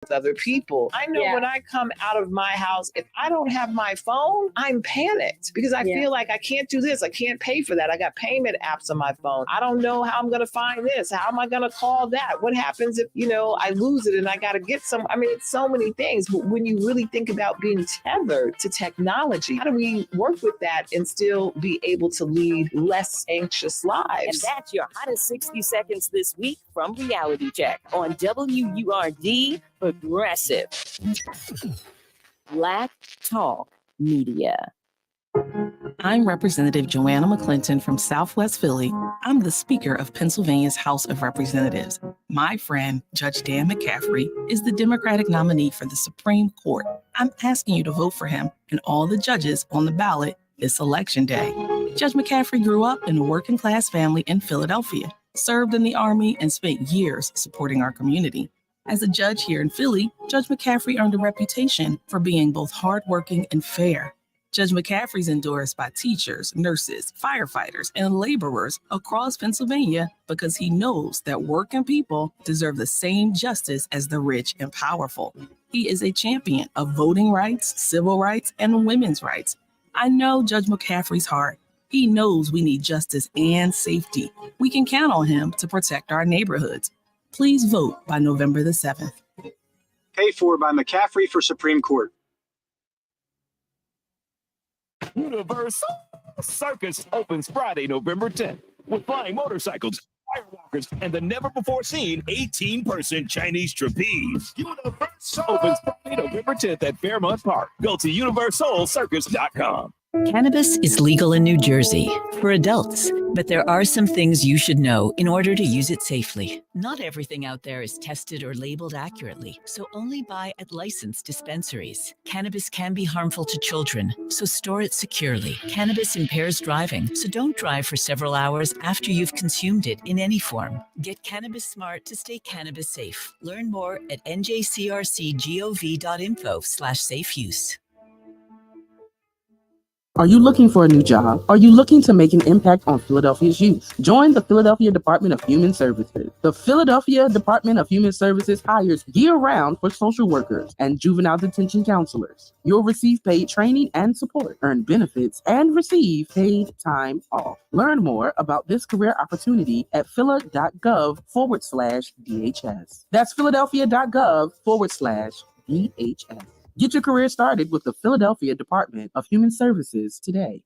with other people. I know when I come out of my house, if I don't have my phone, I'm panicked because I feel like I can't do this. I can't pay for that. I got payment apps on my phone. I don't know how I'm going to find this. How am I going to call that? What happens if, I lose it and I got to get some? I mean, it's so many things. But when you really think about being tethered to technology, how do we work with that and still be able to lead less anxious lives? And that's your hottest 60 seconds this week from Reality Check on WURD Progressive Black Talk Media. I'm Representative Joanna McClinton from Southwest Philly. I'm the Speaker of Pennsylvania's House of Representatives. My friend, Judge Dan McCaffrey, is the Democratic nominee for the Supreme Court. I'm asking you to vote for him and all the judges on the ballot this election day. Judge McCaffrey grew up in a working-class family in Philadelphia, served in the Army, and spent years supporting our community. As a judge here in Philly, Judge McCaffrey earned a reputation for being both hardworking and fair. Judge McCaffrey's endorsed by teachers, nurses, firefighters, and laborers across Pennsylvania because he knows that working people deserve the same justice as the rich and powerful. He is a champion of voting rights, civil rights, and women's rights. I know Judge McCaffrey's heart. He knows we need justice and safety. We can count on him to protect our neighborhoods. Please vote by November the 7th. Paid for by McCaffrey for Supreme Court. Universal Circus opens Friday, November 10th with flying motorcycles, firewalkers, and the never-before-seen 18-person Chinese trapeze. Universal opens Friday, November 10th at Fairmont Park. Go to universalcircus.com. Cannabis is legal in New Jersey for adults, but there are some things you should know in order to use it safely. Not everything out there is tested or labeled accurately, so only buy at licensed dispensaries. Cannabis can be harmful to children, so store it securely. Cannabis impairs driving, so don't drive for several hours after you've consumed it in any form. Get Cannabis Smart to stay cannabis safe. Learn more at njcrcgov.info/safe use. Are you looking for a new job? Are you looking to make an impact on Philadelphia's youth? Join the Philadelphia Department of Human Services. The Philadelphia Department of Human Services hires year-round for social workers and juvenile detention counselors. You'll receive paid training and support, earn benefits, and receive paid time off. Learn more about this career opportunity at phila.gov/DHS. That's philadelphia.gov/DHS. Get your career started with the Philadelphia Department of Human Services today.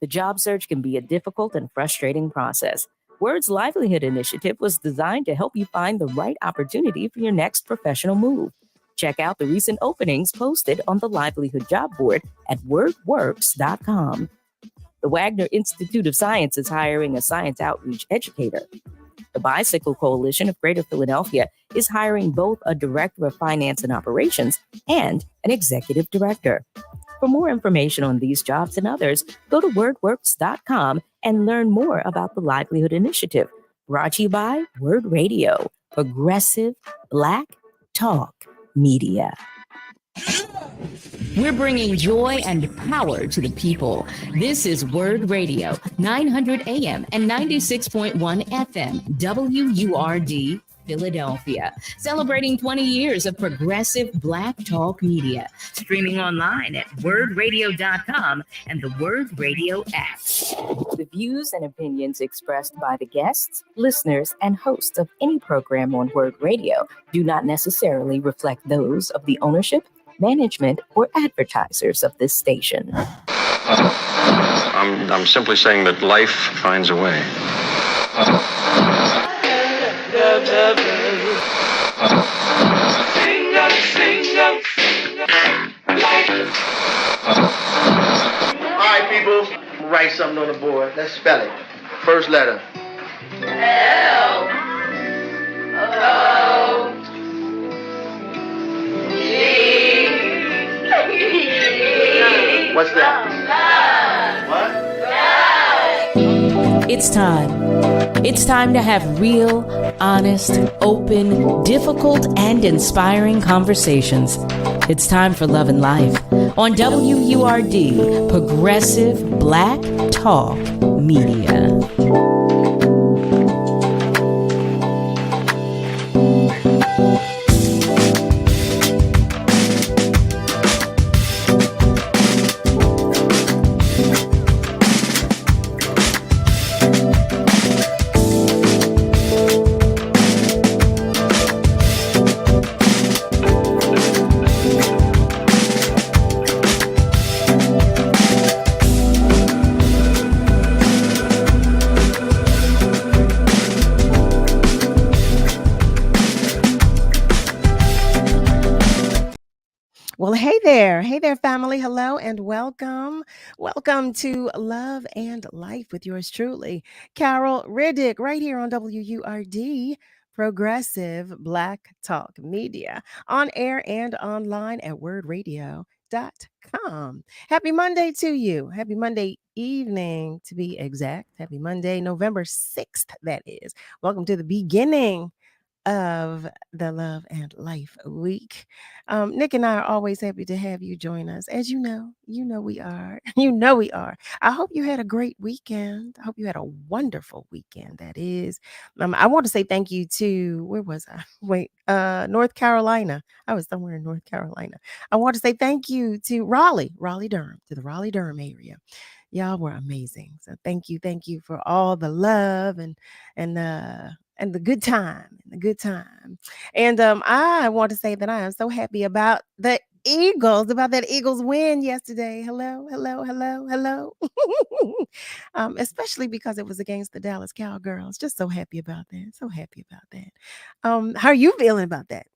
The job search can be a difficult and frustrating process. WURD's Livelihood Initiative was designed to help you find the right opportunity for your next professional move. Check out the recent openings posted on the Livelihood Job Board at wordworks.com. The Wagner Institute of Science is hiring a science outreach educator. The Bicycle Coalition of Greater Philadelphia is hiring both a director of finance and operations and an executive director. For more information on these jobs and others, go to wordworks.com and learn more about the Livelihood Initiative. Brought to you by WURD Radio, Progressive Black Talk Media. We're bringing joy and power to the people. This is WURD Radio, 900 AM and 96.1 FM, WURD, Philadelphia, celebrating 20 years of progressive Black Talk media. Streaming online at wordradio.com and the WURD Radio app. The views and opinions expressed by the guests, listeners, and hosts of any program on WURD Radio do not necessarily reflect those of the ownership, management, or advertisers of this station. I'm simply saying that life finds a way. All right, people, write something on the board. Let's spell it. First letter. L. O. What's that? What? It's time. It's time to have real, honest, open, difficult, and inspiring conversations. It's time for Love and Life on WURD, Progressive Black Talk Media. Well, hey there. Hey there, family. Hello and welcome. Welcome to Love and Life with yours truly, Carol Riddick, right here on WURD, Progressive Black Talk Media, on air and online at wordradio.com. Happy Monday to you. Happy Monday evening, to be exact. Happy Monday, November 6th, that is. Welcome to the beginning of the Love and Life Week. Nick and I are always happy to have you join us. As you know we are. You know we are. I hope you had a great weekend. I hope you had a wonderful weekend. That is. I want to say thank you to, where was I? Wait, North Carolina. I was somewhere in North Carolina. I want to say thank you to Raleigh-Durham, to the Raleigh-Durham area. Y'all were amazing. So thank you for all the love and the good time, and the good time. And I want to say that I am so happy about the Eagles, about that Eagles win yesterday. Hello, hello, hello, hello. Especially because it was against the Dallas Cowgirls. Just so happy about that. So happy about that. How are you feeling about that?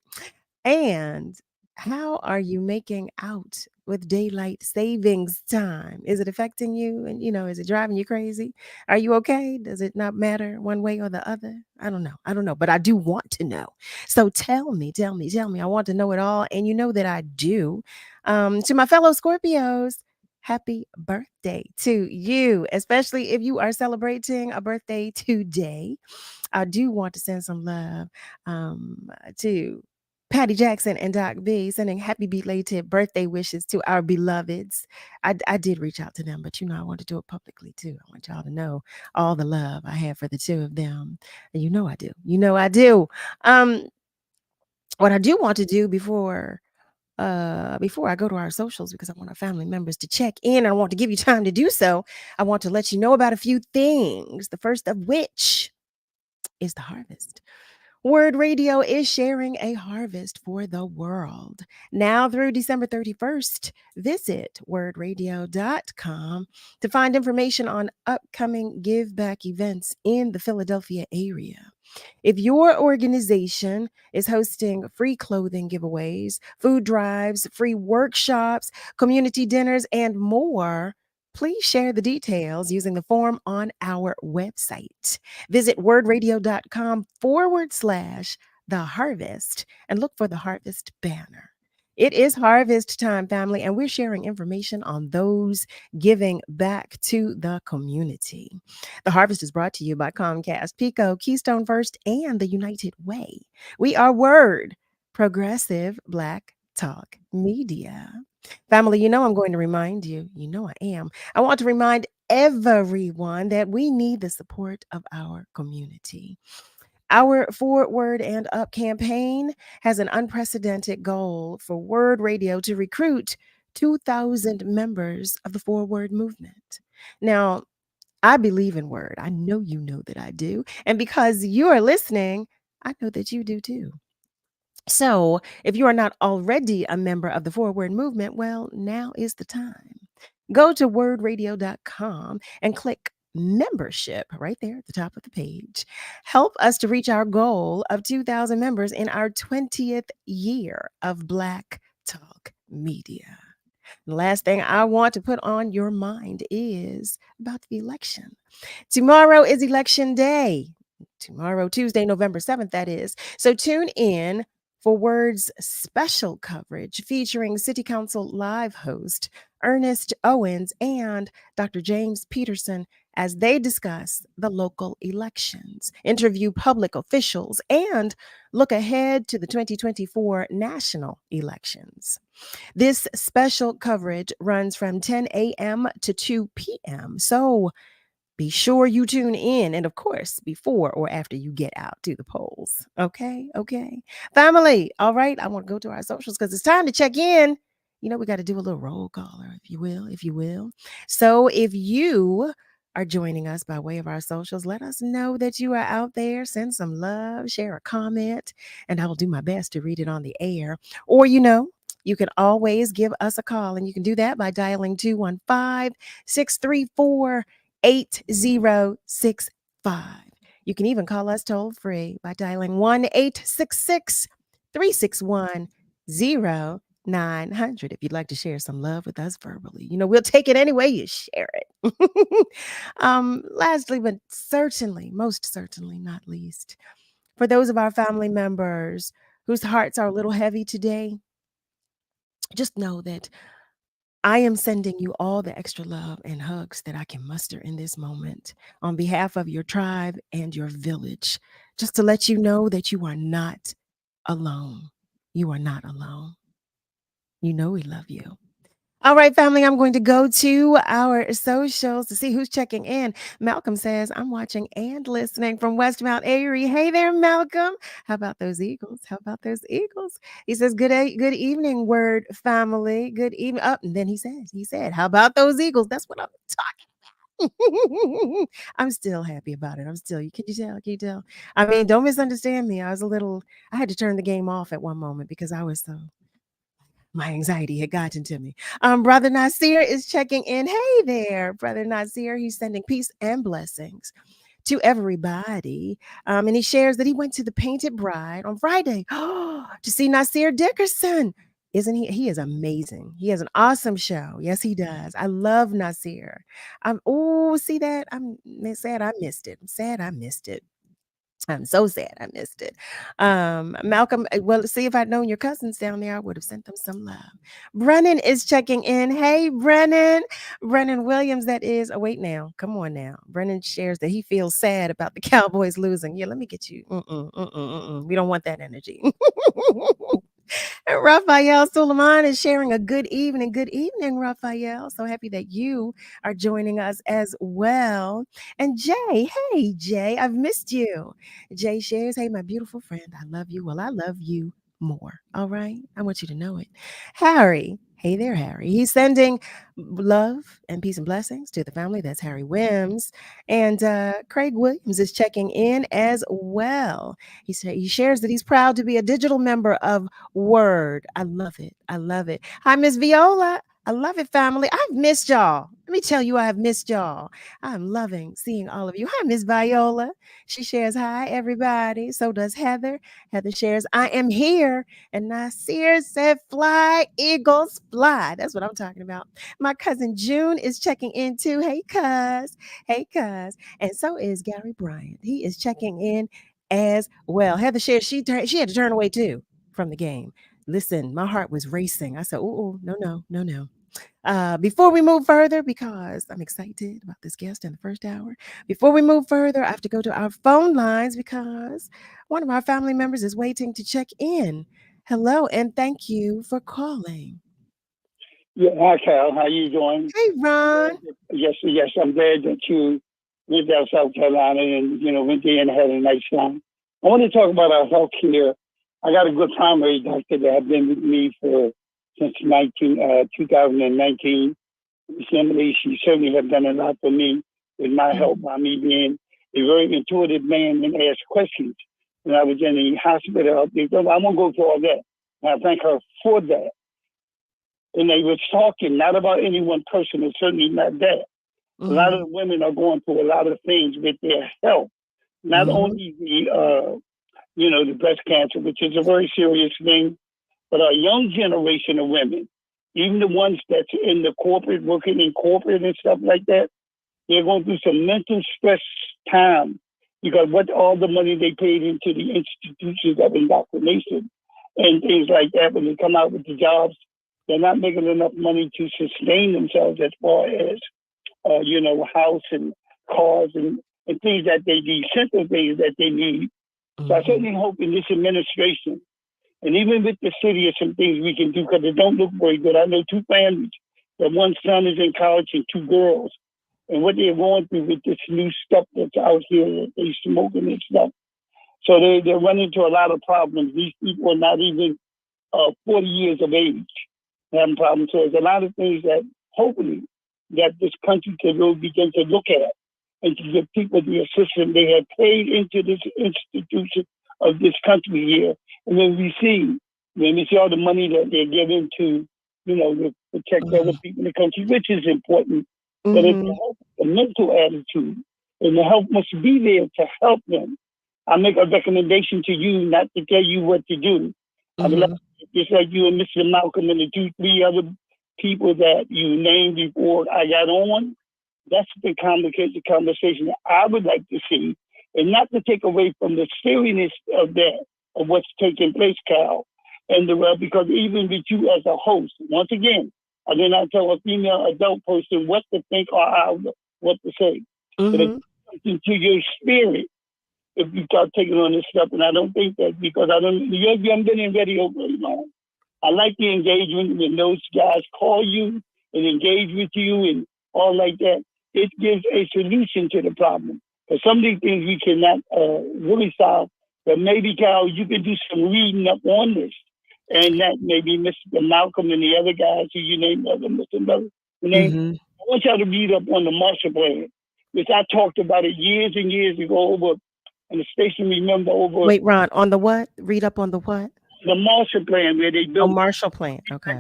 And how are you making out with daylight savings time? Is it affecting you? And, is it driving you crazy? Are you okay? Does it not matter one way or the other? I don't know, but I do want to know. So tell me. I want to know it all. And you know that I do. To my fellow Scorpios, happy birthday to you, especially if you are celebrating a birthday today. I do want to send some love to Patty Jackson and Doc B, sending happy belated birthday wishes to our beloveds. I did reach out to them, but I want to do it publicly too. I want y'all to know all the love I have for the two of them. And I do. I do. What I do want to do before I go to our socials, because I want our family members to check in, and I want to give you time to do so. I want to let you know about a few things. The first of which is the harvest. WURD Radio is sharing a harvest for the world. Now through December 31st, visit wordradio.com to find information on upcoming give back events in the Philadelphia area. If your organization is hosting free clothing giveaways, food drives, free workshops, community dinners, and more, please share the details using the form on our website. Visit wordradio.com/the harvest and look for the harvest banner. It is harvest time, family, and we're sharing information on those giving back to the community. The harvest is brought to you by Comcast, Pico, Keystone First, and the United Way. We are WURD, Progressive Black Talk Media. Family, I'm going to remind you, I am. I want to remind everyone that we need the support of our community. Our Forward and Up campaign has an unprecedented goal for WURD Radio to recruit 2,000 members of the Forward movement. Now, I believe in WURD. I know you know that I do. And because you are listening, I know that you do too. So if you are not already a member of the Forward movement, well, now is the time. Go to wordradio.com and click membership right there at the top of the page. Help us to reach our goal of 2,000 members in our 20th year of Black Talk Media. The last thing I want to put on your mind is about the election. Tomorrow is election day. Tomorrow, Tuesday, November 7th, that is. So tune in for WURD's special coverage featuring City Council Live host Ernest Owens and Dr. James Peterson as they discuss the local elections, interview public officials, and look ahead to the 2024 national elections. This special coverage runs from 10 a.m. to 2 p.m. So be sure you tune in, and of course, before or after you get out to the polls. Okay. Family, all right, I want to go to our socials because it's time to check in. We got to do a little roll caller, if you will. So if you are joining us by way of our socials, let us know that you are out there. Send some love, share a comment, and I will do my best to read it on the air. Or, you can always give us a call, and you can do that by dialing 215-634-8065. You can even call us toll free by dialing 1-866-361-0949. 900 if you'd like to share some love with us verbally. We'll take it any way you share it. Lastly, but most certainly not least, for those of our family members whose hearts are a little heavy today, just know that I am sending you all the extra love and hugs that I can muster in this moment on behalf of your tribe and your village, just to let you know that you are not alone. You are not alone. We love you. All right, family, I'm going to go to our socials to see who's checking in. Malcolm says, I'm watching and listening from West Mount Airy. Hey there, Malcolm. How about those Eagles? He says, good evening, WURD family. Good evening. And then he said, how about those Eagles? That's what I'm talking about. I'm still happy about it. Can you tell? I mean, don't misunderstand me. I had to turn the game off at one moment because my anxiety had gotten to me. Brother Nasir is checking in. Hey there, Brother Nasir. He's sending peace and blessings to everybody. And he shares that he went to the Painted Bride on Friday to see Nasir Dickerson. Isn't he? He is amazing. He has an awesome show. Yes, he does. I love Nasir. See that? I'm sad I missed it. I'm so sad I missed it. Malcolm, well, see, if I'd known your cousins down there, I would have sent them some love. Brennan is checking in. Hey, Brennan. Brennan Williams, that is. Oh, wait now. Come on now. Brennan shares that he feels sad about the Cowboys losing. Yeah, let me get you. We don't want that energy. Raphael Suleiman is sharing a good evening. Good evening, Raphael. So happy that you are joining us as well. And Jay, hey, Jay, I've missed you. Jay shares, hey, my beautiful friend, I love you. Well, I love you more. All right. I want you to know it. Harry. Hey there, Harry. He's sending love and peace and blessings to the family. That's Harry Wims. And Craig Williams is checking in as well. He shares that he's proud to be a digital member of WURD. I love it. Hi, Miss Viola. I love it, family. I've missed y'all. Let me tell you, I have missed y'all. I'm loving seeing all of you. Hi, Miss Viola. She shares, hi, everybody. So does Heather. Heather shares, I am here. And Nasir said, fly, Eagles, fly. That's what I'm talking about. My cousin June is checking in too. Hey, cuz. And so is Gary Bryant. He is checking in as well. Heather shares, she had to turn away too from the game. Listen, my heart was racing. I said, no. Before we move further, because I'm excited about this guest in the first hour, before we move further, I have to go to our phone lines because one of our family members is waiting to check in. Hello, and thank you for calling. Yeah, hi, Cal. How you doing? Hey, Ron. Yes, I'm glad that you went down South Carolina and, went there and had a nice time. I want to talk about our health care. I got a good primary doctor that has been with me since 2019. She certainly has done a lot for me with my help by me being a very intuitive man and ask questions. When I was in the hospital, I won't go through all that. And I thank her for that. And they were talking not about any one person, and certainly not that. A lot of women are going through a lot of things with their health. Not only the breast cancer, which is a very serious thing, but our young generation of women, even the ones that's in the corporate, working in corporate and stuff like that, they're going through some mental stress time because all the money they paid into the institutions of indoctrination and things like that, when they come out with the jobs, they're not making enough money to sustain themselves as far as, house and cars and things that they need, simple things that they need. So I certainly hope in this administration, and even with the city, there's some things we can do because it don't look very good. I know two families, that one son is in college and two girls, and what they're going through with this new stuff that's out here, that they smoking and stuff. So they're running into a lot of problems. These people are not even 40 years of age having problems. So there's a lot of things that hopefully that this country can really begin to look at and to give people the assistance they have paid into this institution of this country here. And then we see all the money that they're giving to, to protect other people in the country, which is important. But it's the mental attitude, and the help must be there to help them. I make a recommendation to you, not to tell you what to do. I would like to just like you and Mr. Malcolm and the 2-3 other people that you named before I got on. That's the conversation that I would like to see, and not to take away from the seriousness of that, of what's taking place, Cal. And because even with you as a host, once again, I did not tell a female adult person what to think or how, what to say. But it comes into your spirit if you start taking on this stuff. And I don't think that because you haven't been in radio very long. I like the engagement when those guys call you and engage with you and all like that. It gives a solution to the problem. Because some of these things we cannot really solve. But maybe, Cal, you can do some reading up on this. And that maybe Mr. Malcolm and the other guys who you named, Mr. Miller, I want y'all to read up on the Marshall Plan, which I talked about it years and years ago over, and the station remember over. Wait, Ron, on the what? Read up on the what? The Marshall Plan, where they built. Oh, Marshall Plan, okay.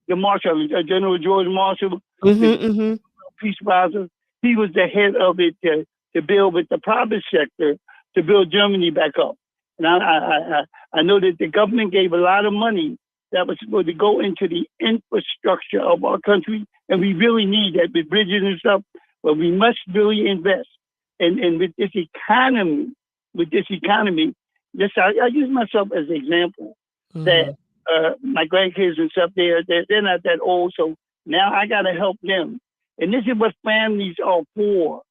The Marshall, General George Marshall, peace prizer. He was the head of it to build with the private sector to build Germany back up. And I know that the government gave a lot of money that was supposed to go into the infrastructure of our country, and we really need that with bridges and stuff. But we must really invest. And with this economy, I use myself as an example that my grandkids and stuff, they're not that old, so now I got to help them. And this is what families are for.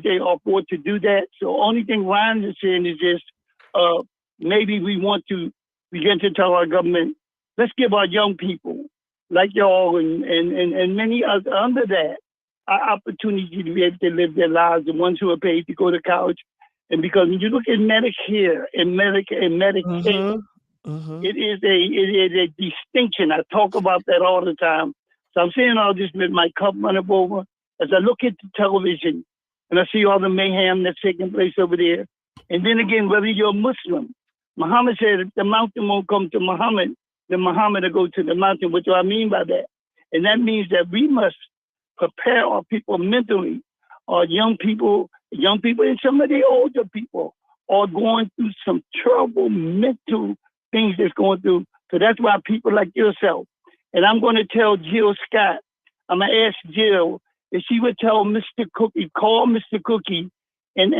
They are for to do that. So only thing Ryan is saying is just, maybe we want to begin to tell our government, let's give our young people like y'all and many others under that opportunity to be able to live their lives, the ones who are paid to go to college. And because when you look at Medicare and Medicaid, it is a distinction. I talk about that all the time. So I'm saying all this with my cup running over as I look at the television and I see all the mayhem that's taking place over there. And then again, whether you're a Muslim, Muhammad said if the mountain won't come to Muhammad, then Muhammad will go to the mountain. What do I mean by that? And that means that we must prepare our people mentally. Our young people and some of the older people are going through some terrible mental things that's going through. So that's why people like yourself. And I'm going to tell Jill Scott, I'm going to ask Jill if she would tell Mr. Cookie, call Mr. Cookie and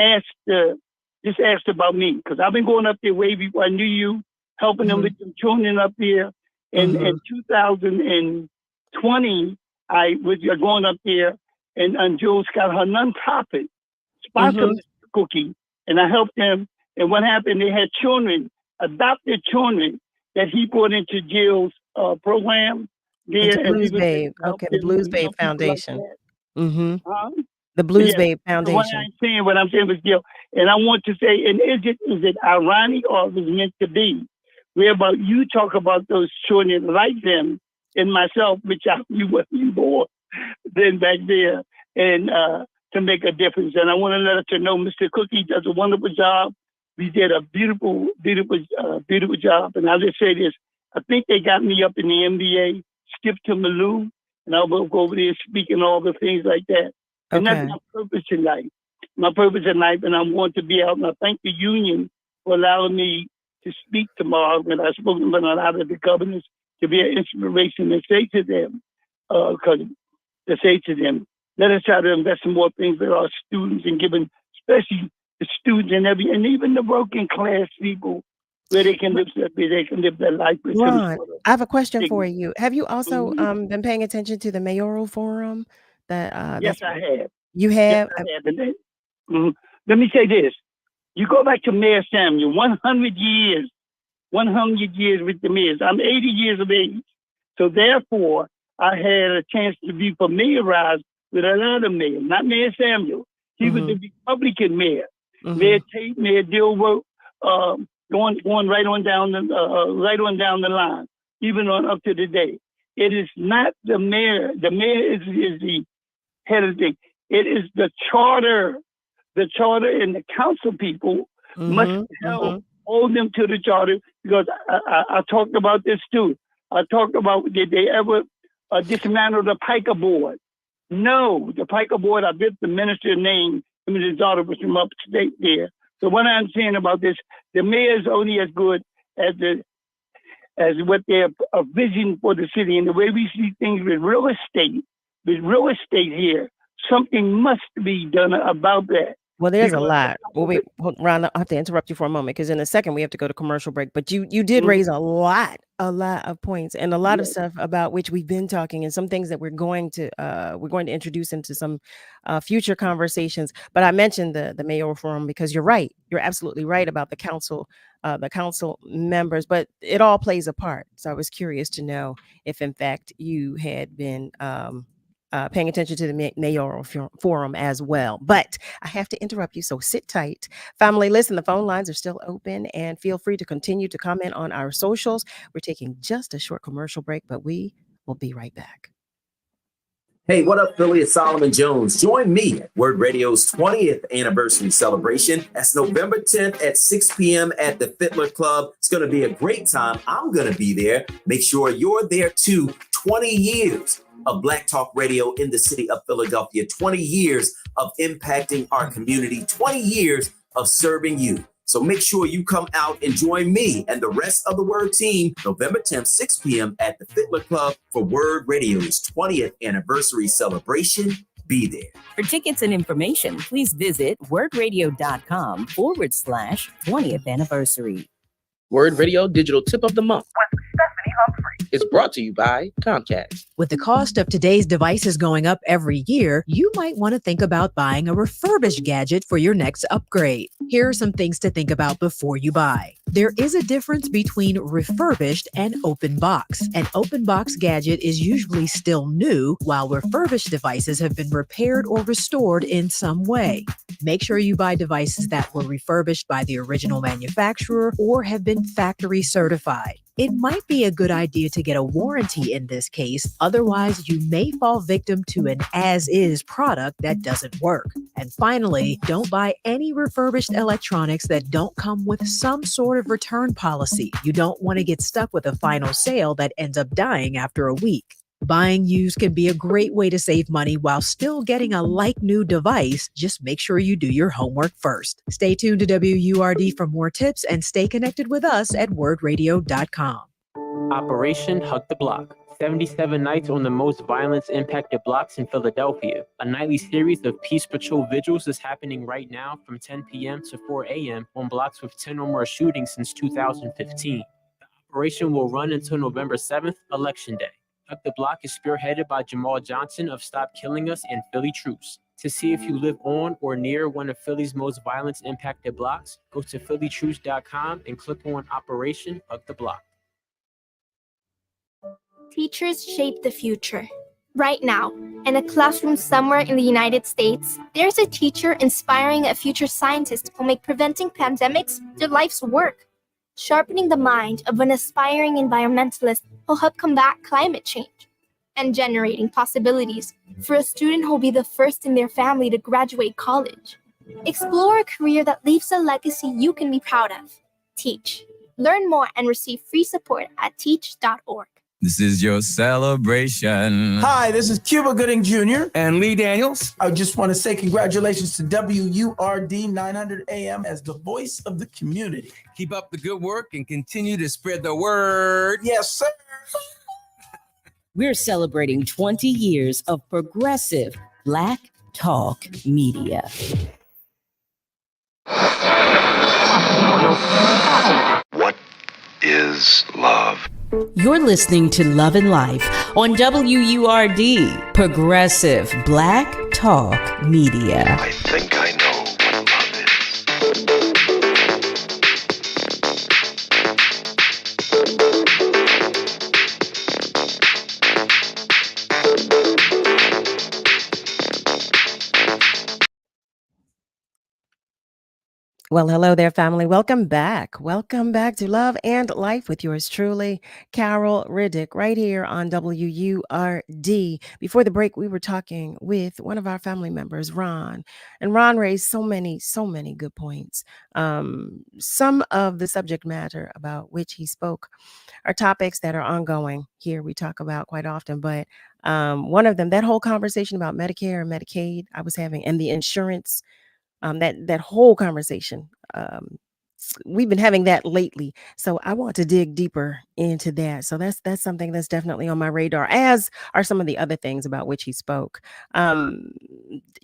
just ask about me. Because I've been going up there way before I knew you, helping them with them children up there. And in 2020, I was going up there and Jill Scott, her nonprofit, sponsored Mr. Cookie. And I helped them. And what happened, they had children, adopted children that he brought into Jill's program. There, the Blues Babe. Okay, the Blues Babe Foundation. Like the Blues Babe Foundation. What I'm saying was Jill. And I want to say, and is it ironic or is it meant to be? Whereby you talk about those children like them and myself, which you wasn't born then back there, and to make a difference. And I want to let her know Mr. Cookie does a wonderful job. We did a beautiful job. And I'll just say this. I think they got me up in the NBA, Skip to Malou, and I'll go over there speaking all the things like that. And that's my purpose in life. My purpose in life, and I want to be out. And I thank the union for allowing me to speak tomorrow. And I've spoken to a lot of the governors to be an inspiration and say to them, let us try to invest in more things with our students and giving, especially the students and even the working class people, where they can live their life. Ron, I have a question for you. Have you also been paying attention to the mayoral forum? Yes, I have. You have? Yes, I have. Let me say this. You go back to Mayor Samuel, 100 years with the mayors. I'm 80 years of age. So therefore, I had a chance to be familiarized with another mayor, not Mayor Samuel. He was the Republican mayor. Mayor Tate, Mayor Dilworth, going right on down the line, even on up to the day. It is not the mayor. The mayor is the head of the thing. It is the charter. The charter and the council people must hold them to the charter, because I talked about this too. I talked about, did they ever dismantle the Piker Board? No, the Piker Board, I bet the minister name, him and his daughter was from upstate there. So what I'm saying about this, the mayor is only as good as as what their a vision for the city. And the way we see things with real estate here, something must be done about that. Well, there's a lot. Well, wait, Ron, I have to interrupt you for a moment because in a second we have to go to commercial break. But you did raise a lot of points and a lot of stuff about which we've been talking, and some things that we're going to introduce into some future conversations. But I mentioned the mayoral forum because you're right. You're absolutely right about the council members, but it all plays a part. So I was curious to know if, in fact, you had been paying attention to the mayoral forum as well. But I have to interrupt you, so sit tight. Family, listen, the phone lines are still open, and feel free to continue to comment on our socials. We're taking just a short commercial break, but we will be right back. Hey, what up, Philly? It's Solomon Jones. Join me at WURD Radio's 20th anniversary celebration. That's November 10th at 6 p.m. at the Fiddler Club. It's going to be a great time. I'm going to be there. Make sure you're there too. 20 years of Black Talk Radio in the city of Philadelphia. 20 years of impacting our community. 20 years of serving you. So make sure you come out and join me and the rest of the WURD team November 10th, 6 p.m. at the Fiddler Club for WURD Radio's 20th anniversary celebration. Be there. For tickets and information, please visit wordradio.com/20th anniversary. WURD Radio Digital Tip of the Month is brought to you by Comcast. With the cost of today's devices going up every year, you might want to think about buying a refurbished gadget for your next upgrade. Here are some things to think about before you buy. There is a difference between refurbished and open box. An open box gadget is usually still new, while refurbished devices have been repaired or restored in some way. Make sure you buy devices that were refurbished by the original manufacturer or have been factory certified. It might be a good idea to get a warranty in this case, otherwise you may fall victim to an as-is product that doesn't work. And finally, don't buy any refurbished electronics that don't come with some sort of return policy. You don't want to get stuck with a final sale that ends up dying after a week. Buying used can be a great way to save money while still getting a like-new device. Just make sure you do your homework first. Stay tuned to WURD for more tips and stay connected with us at wordradio.com. Operation Hug the Block. 77 nights on the most violence-impacted blocks in Philadelphia. A nightly series of Peace Patrol vigils is happening right now from 10 p.m. to 4 a.m. on blocks with 10 or more shootings since 2015. The operation will run until November 7th, Election Day. Hug the Block is spearheaded by Jamal Johnson of Stop Killing Us and Philly Troops. To see if you live on or near one of Philly's most violence-impacted blocks, go to phillytroops.com and click on Operation Hug the Block. Teachers shape the future. Right now, in a classroom somewhere in the United States, there's a teacher inspiring a future scientist who will make preventing pandemics their life's work. Sharpening the mind of an aspiring environmentalist who'll help combat climate change, and generating possibilities for a student who'll be the first in their family to graduate college. Explore a career that leaves a legacy you can be proud of. Teach. Learn more and receive free support at teach.org. This is your celebration. Hi, this is Cuba Gooding Jr. And Lee Daniels. I just want to say congratulations to WURD 900 AM as the voice of the community. Keep up the good work and continue to spread the word. Yes, sir. We're celebrating 20 years of progressive Black Talk Media. What is love? You're listening to Love and Life on WURD, Progressive Black Talk Media. I think I know what love is. Well, hello there, family. Welcome back. Welcome back to Love and Life with yours truly, Carol Riddick, right here on WURD. Before the break, we were talking with one of our family members, Ron, and Ron raised so many good points. Some of the subject matter about which he spoke are topics that are ongoing here. We talk about quite often, but one of them, that whole conversation about Medicare and Medicaid I was having, and the insurance. That whole conversation we've been having that lately. So I want to dig deeper into that. So that's something that's definitely on my radar, as are some of the other things about which he spoke.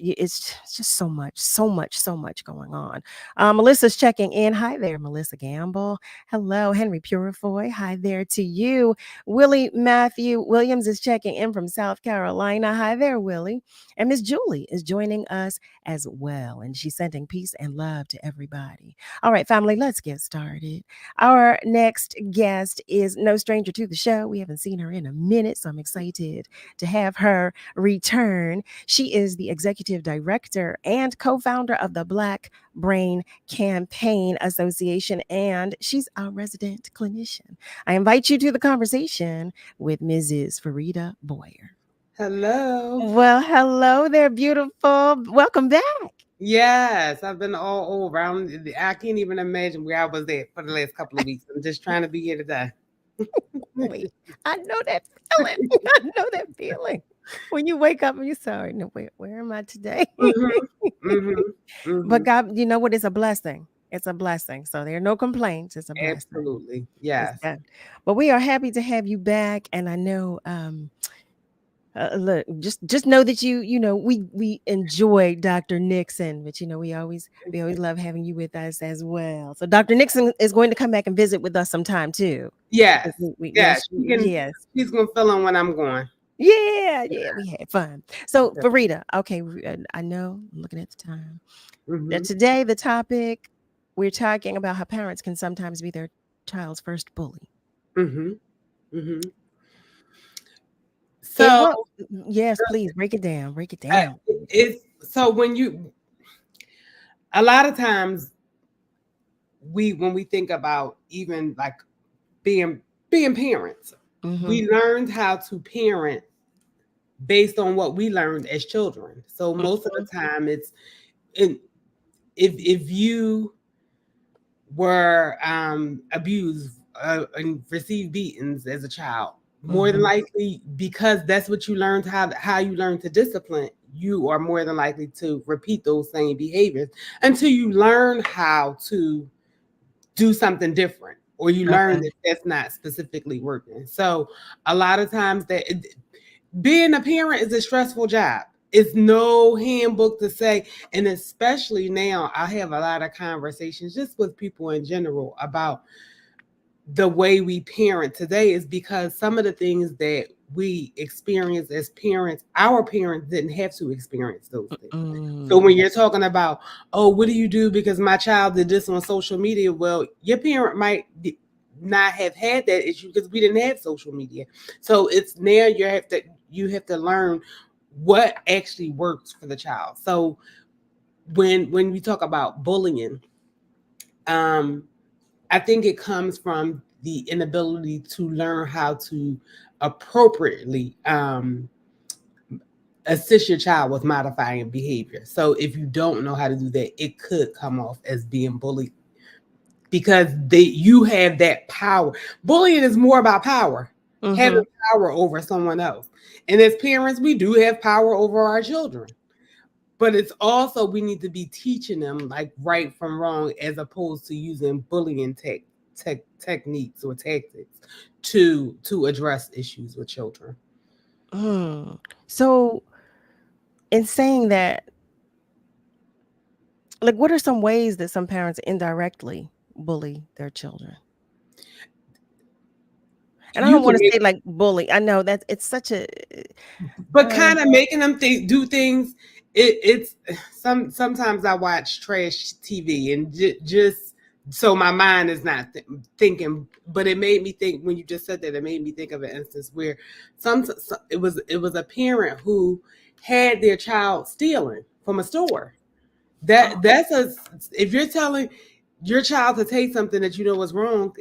It's just so much going on. Melissa's checking in. Hi there, Melissa Gamble. Hello, Henry Purifoy. Hi there to you. Willie Matthew Williams is checking in from South Carolina. Hi there, Willie. And Miss Julie is joining us as well. And she's sending peace and love to everybody. All right, family, let's get started. Our next guest is no stranger to the show. We haven't seen her in a minute, so I'm excited to have her return. She is the executive director and co-founder of the Black Brain Campaign Association, and she's our resident clinician. I invite you to the conversation with Mrs. Farida Boyer. Hello. Well, hello there, beautiful. Welcome back. Yes, I've been all over. I can't even imagine where I was at for the last couple of weeks. I'm just trying to be here today. Wait, I know that feeling. I know that feeling. When you wake up and you're sorry, no, where am I today? But God, you know what? It's a blessing. It's a blessing. So there are no complaints. It's a blessing. Absolutely. Yes. But we are happy to have you back. And I know, look, just know that we enjoy Dr. Nixon, but we always love having you with us as well. So Dr. Nixon is going to come back and visit with us sometime too. Yes. Yes. She's gonna fill in when I'm going. Yeah, we had fun. So Farida, okay, I know I'm looking at the time. Today the topic, we're talking about how parents can sometimes be their child's first bully. So yes, please break it down. It's so a lot of times when we think about even like being parents, we learned how to parent based on what we learned as children. So most of the time if you were abused and received beatings as a child, more than likely, because that's what you learned, how you learn to discipline, you are more than likely to repeat those same behaviors until you learn how to do something different, or you learn that that's not specifically working. So a lot of times being a parent is a stressful job. It's no handbook to say, and especially now I have a lot of conversations just with people in general about the way we parent today, is because some of the things that we experience as parents, our parents didn't have to experience those things. So when you're talking about, oh, what do you do because my child did this on social media? Well, your parent might not have had that issue because we didn't have social media. So it's now you have to learn what actually works for the child. So when we talk about bullying, I think it comes from the inability to learn how to appropriately assist your child with modifying behavior. So if you don't know how to do that, it could come off as being bullied because you have that power. Bullying is more about power, having power over someone else. And as parents, we do have power over our children. But it's also, we need to be teaching them like right from wrong, as opposed to using bullying techniques or tactics to address issues with children. So in saying that, like, what are some ways that some parents indirectly bully their children? And I don't want to say like bully. I know that it's such a, but kind of making them do things. It's sometimes I watch trash TV and just so my mind is not thinking, but it made me think when you just said that. It made me think of an instance where it was a parent who had their child stealing from a store. If you're telling your child to take something that you know is wrong,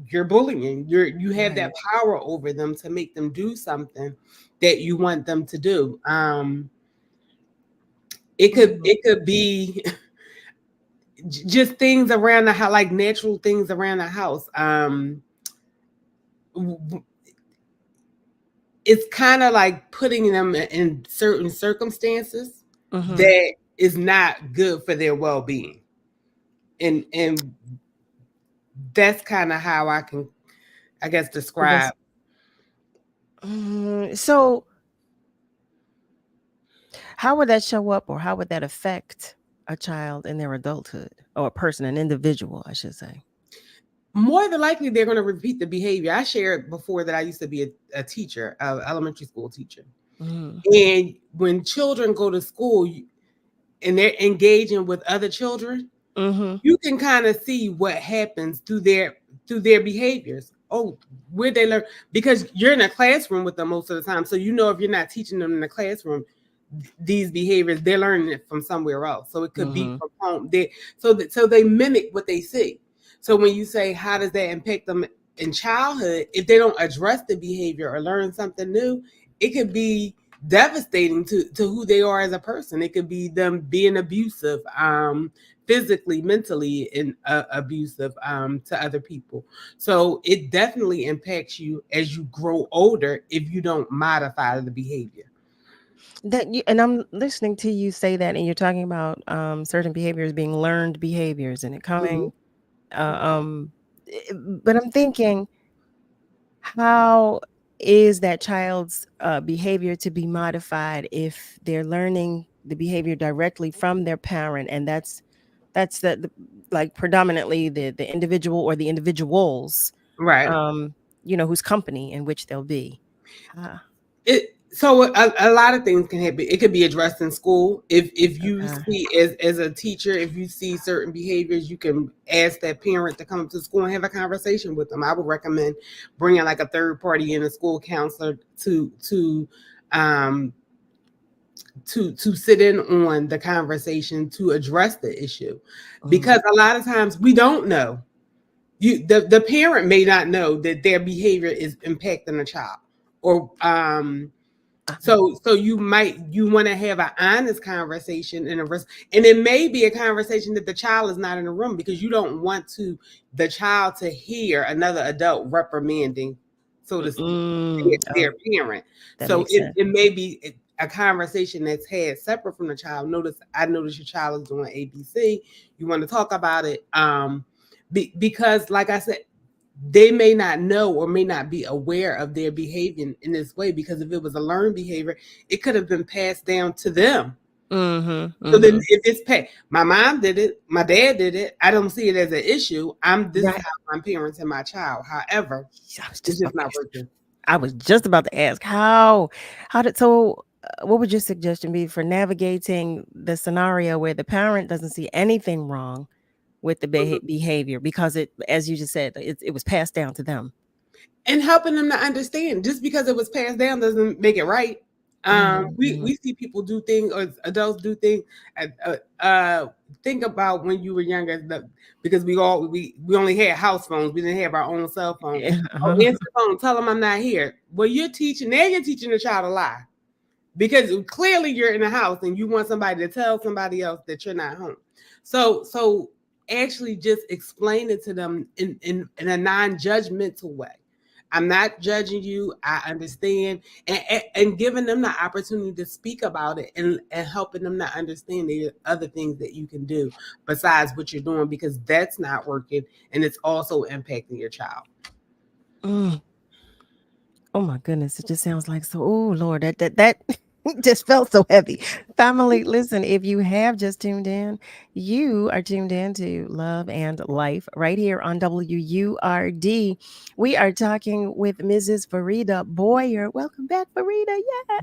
you're bullying. You have that power over them to make them do something that you want them to do. It could be just things around the house, like natural things around the house. It's kind of like putting them in certain circumstances that is not good for their well-being. And that's kind of how I can, I guess, describe. So how would that show up, or how would that affect a child in their adulthood, or a person, an individual, I should say? More than likely, they're going to repeat the behavior. I shared before that I used to be a teacher, an elementary school teacher. And when children go to school and they're engaging with other children, you can kind of see what happens through their behaviors. Oh, where they learn, because you're in a classroom with them most of the time. So if you're not teaching them in the classroom, these behaviors, they're learning it from somewhere else. So it could be from home. So they mimic what they see. So when you say, how does that impact them in childhood? If they don't address the behavior or learn something new, it could be devastating to who they are as a person. It could be them being abusive, physically, mentally, and abusive to other people. So it definitely impacts you as you grow older if you don't modify the behavior. And I'm listening to you say that, and you're talking about certain behaviors being learned behaviors, and it coming. But I'm thinking, how is that child's behavior to be modified if they're learning the behavior directly from their parent, and that's the like predominantly the individual or the individuals, right? Whose company in which they'll be. So a lot of things can happen. It could be addressed in school. If you see as a teacher, if you see certain behaviors, you can ask that parent to come up to school and have a conversation with them. I would recommend bringing like a third party in, a school counselor to sit in on the conversation to address the issue, because a lot of times we don't know. The parent may not know that their behavior is impacting the child, or so you want to have an honest conversation, and it may be a conversation that the child is not in the room, because you don't want the child to hear another adult reprimanding, so to speak, their parent. So it may be a conversation that's had separate from the child. I notice your child is doing ABC. You want to talk about it, because like I said, they may not know or may not be aware of their behavior in this way, because if it was a learned behavior, it could have been passed down to them. So then if it's my mom did it, my dad did it, I don't see it as an issue. This is how I'm parenting my child. However, it's just not working. I was just about to ask what would your suggestion be for navigating the scenario where the parent doesn't see anything wrong with the behavior, because it, as you just said, it was passed down to them, and helping them to understand, just because it was passed down doesn't make it right. We see people do things, or adults do things. Think about when you were younger, because we only had house phones. We didn't have our own cell phone. Answer the phone, tell them I'm not here. Well, you're teaching the child a lie, because clearly you're in the house and you want somebody to tell somebody else that you're not home. So actually just explain it to them in a non-judgmental way. I'm not judging you. I understand, and giving them the opportunity to speak about it, and helping them to understand the other things that you can do besides what you're doing, because that's not working, and it's also impacting your child. Oh my goodness, it just sounds like so. Oh Lord, that just felt so heavy. Family, listen, if you have just tuned in, you are tuned in to Love and Life right here on WURD. We are talking with Mrs. Farida Boyer. Welcome back, Farida. Yeah.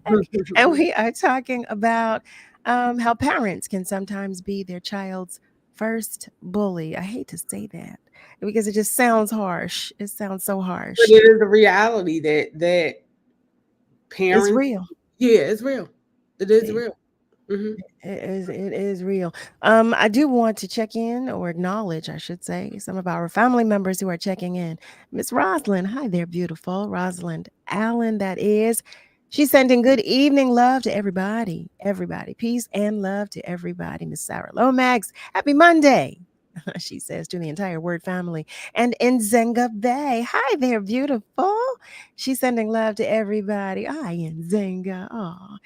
And we are talking about how parents can sometimes be their child's first bully. I hate to say that, because it just sounds harsh. It sounds so harsh. But it is a reality that parents. It's real. Yeah, it's real. It is real. It is real. I do want to check in, or acknowledge, I should say, some of our family members who are checking in. Miss Rosalind, hi there, beautiful. Rosalind Allen, that is. She's sending good evening love to everybody. Everybody. Peace and love to everybody. Miss Sarah Lomax, happy Monday. She says to the entire WURD family. And in Nzenga Bay, hi there, beautiful. She's sending love to everybody. Hi, Nzenga.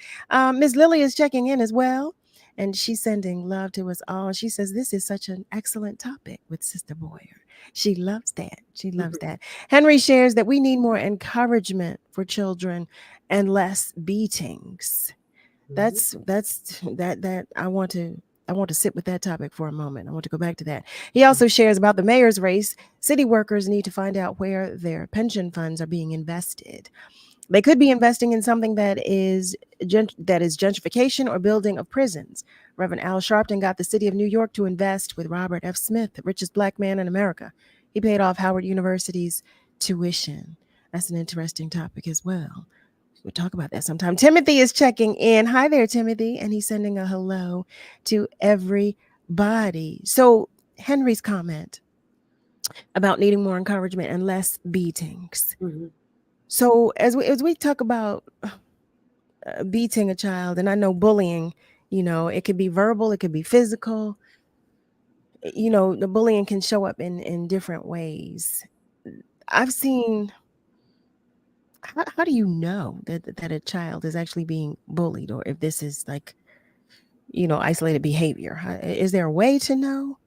Miss Lily is checking in as well. And she's sending love to us all. She says, this is such an excellent topic with Sister Boyer. She loves that. She loves that. Henry shares that we need more encouragement for children and less beatings. That's that I want to sit with that topic for a moment. I want to go back to that. He also shares about the mayor's race. City workers need to find out where their pension funds are being invested. They could be investing in something that is gentrification or building of prisons. Reverend Al Sharpton got the city of New York to invest with Robert F. Smith, the richest black man in America. He paid off Howard University's tuition. That's an interesting topic as well. We'll talk about that sometime. Timothy is checking in. Hi there, Timothy. And he's sending a hello to everybody. So Henry's comment about needing more encouragement and less beatings. So as we talk about beating a child, and I know bullying, it could be verbal, it could be physical. The bullying can show up in different ways. I've seen. How do you know that a child is actually being bullied, or if this is like, isolated behavior? Is there a way to know?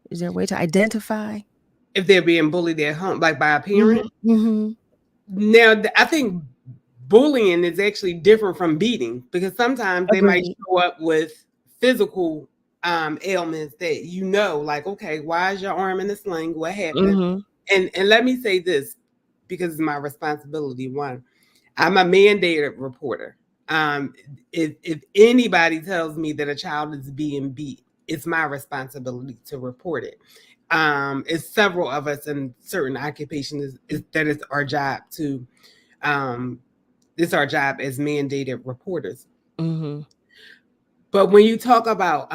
Is there a way to identify if they're being bullied at home, like by a parent? Mm-hmm. Now, I think bullying is actually different from beating, because sometimes they might show up with physical ailments that like, okay, why is your arm in a sling? What happened? And let me say this, because it's my responsibility. One, I'm a mandated reporter. If anybody tells me that a child is being beat, it's my responsibility to report it. It's several of us in certain occupations that it's our job to, it's our job as mandated reporters. But when you talk about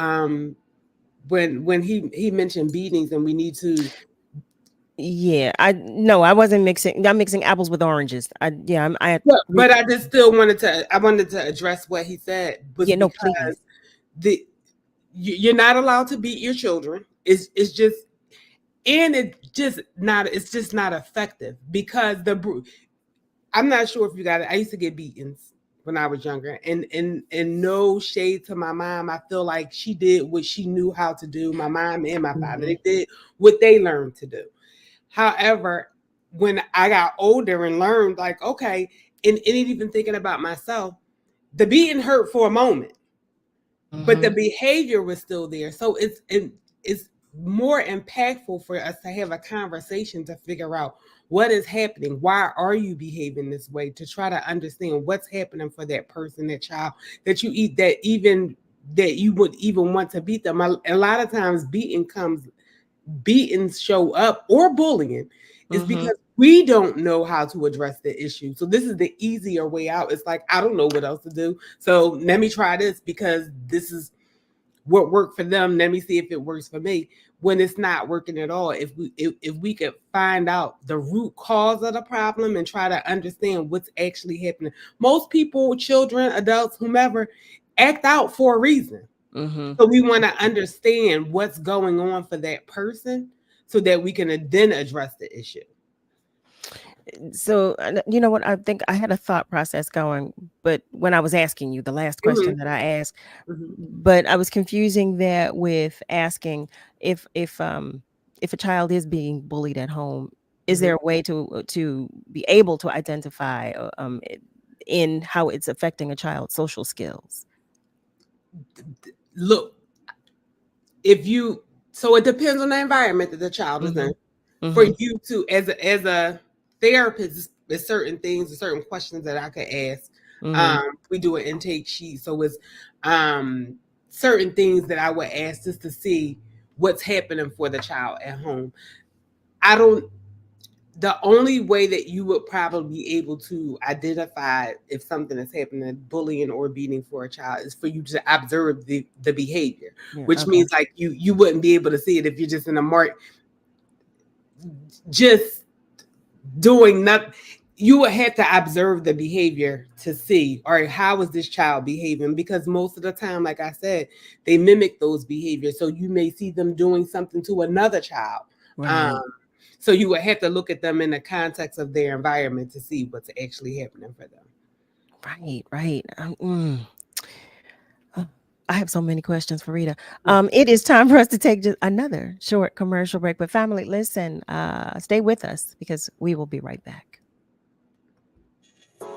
when he mentioned beatings, and we need to. Yeah, I wasn't mixing. I'm mixing apples with oranges. But I just still wanted to address what he said. Because you're not allowed to beat your children. It's just not effective, because I'm not sure if you got it. I used to get beatings when I was younger, and no shade to my mom. I feel like she did what she knew how to do. My mom and my father, they did what they learned to do. However, when I got older and learned, like, okay, and even thinking about myself, the beating hurt for a moment, but the behavior was still there. So it's more impactful for us to have a conversation to figure out what is happening. Why are you behaving this way? To try to understand what's happening for that person, that child, that you would even want to beat them. A lot of times beatings show up, or bullying, is because we don't know how to address the issue. So this is the easier way out. It's like, I don't know what else to do, so let me try this because this is what worked for them. Let me see if it works for me. When it's not working at all, if we could find out the root cause of the problem and try to understand what's actually happening. Most people, children, adults, whomever, act out for a reason. So we want to understand what's going on for that person, so that we can then address the issue. So, you know what? I think I had a thought process going, but when I was asking you the last question that I asked, but I was confusing that with asking if a child is being bullied at home, is there a way to be able to identify in how it's affecting a child's social skills? Look, so it depends on the environment that the child is in. For you to, as a therapist, there's certain things and certain questions that I could ask. We do an intake sheet, so it's certain things that I would ask just to see what's happening for the child at home. The only way that you would probably be able to identify if something is happening, bullying or beating for a child, is for you to observe the behavior, which means like you wouldn't be able to see it if you're just in a mark, just doing nothing. You would have to observe the behavior to see, all right, how is this child behaving? Because most of the time, like I said, they mimic those behaviors. So you may see them doing something to another child. So you would have to look at them in the context of their environment to see what's actually happening for them. Right. I have so many questions, Farida. It is time for us to take just another short commercial break. But family, listen, stay with us because we will be right back.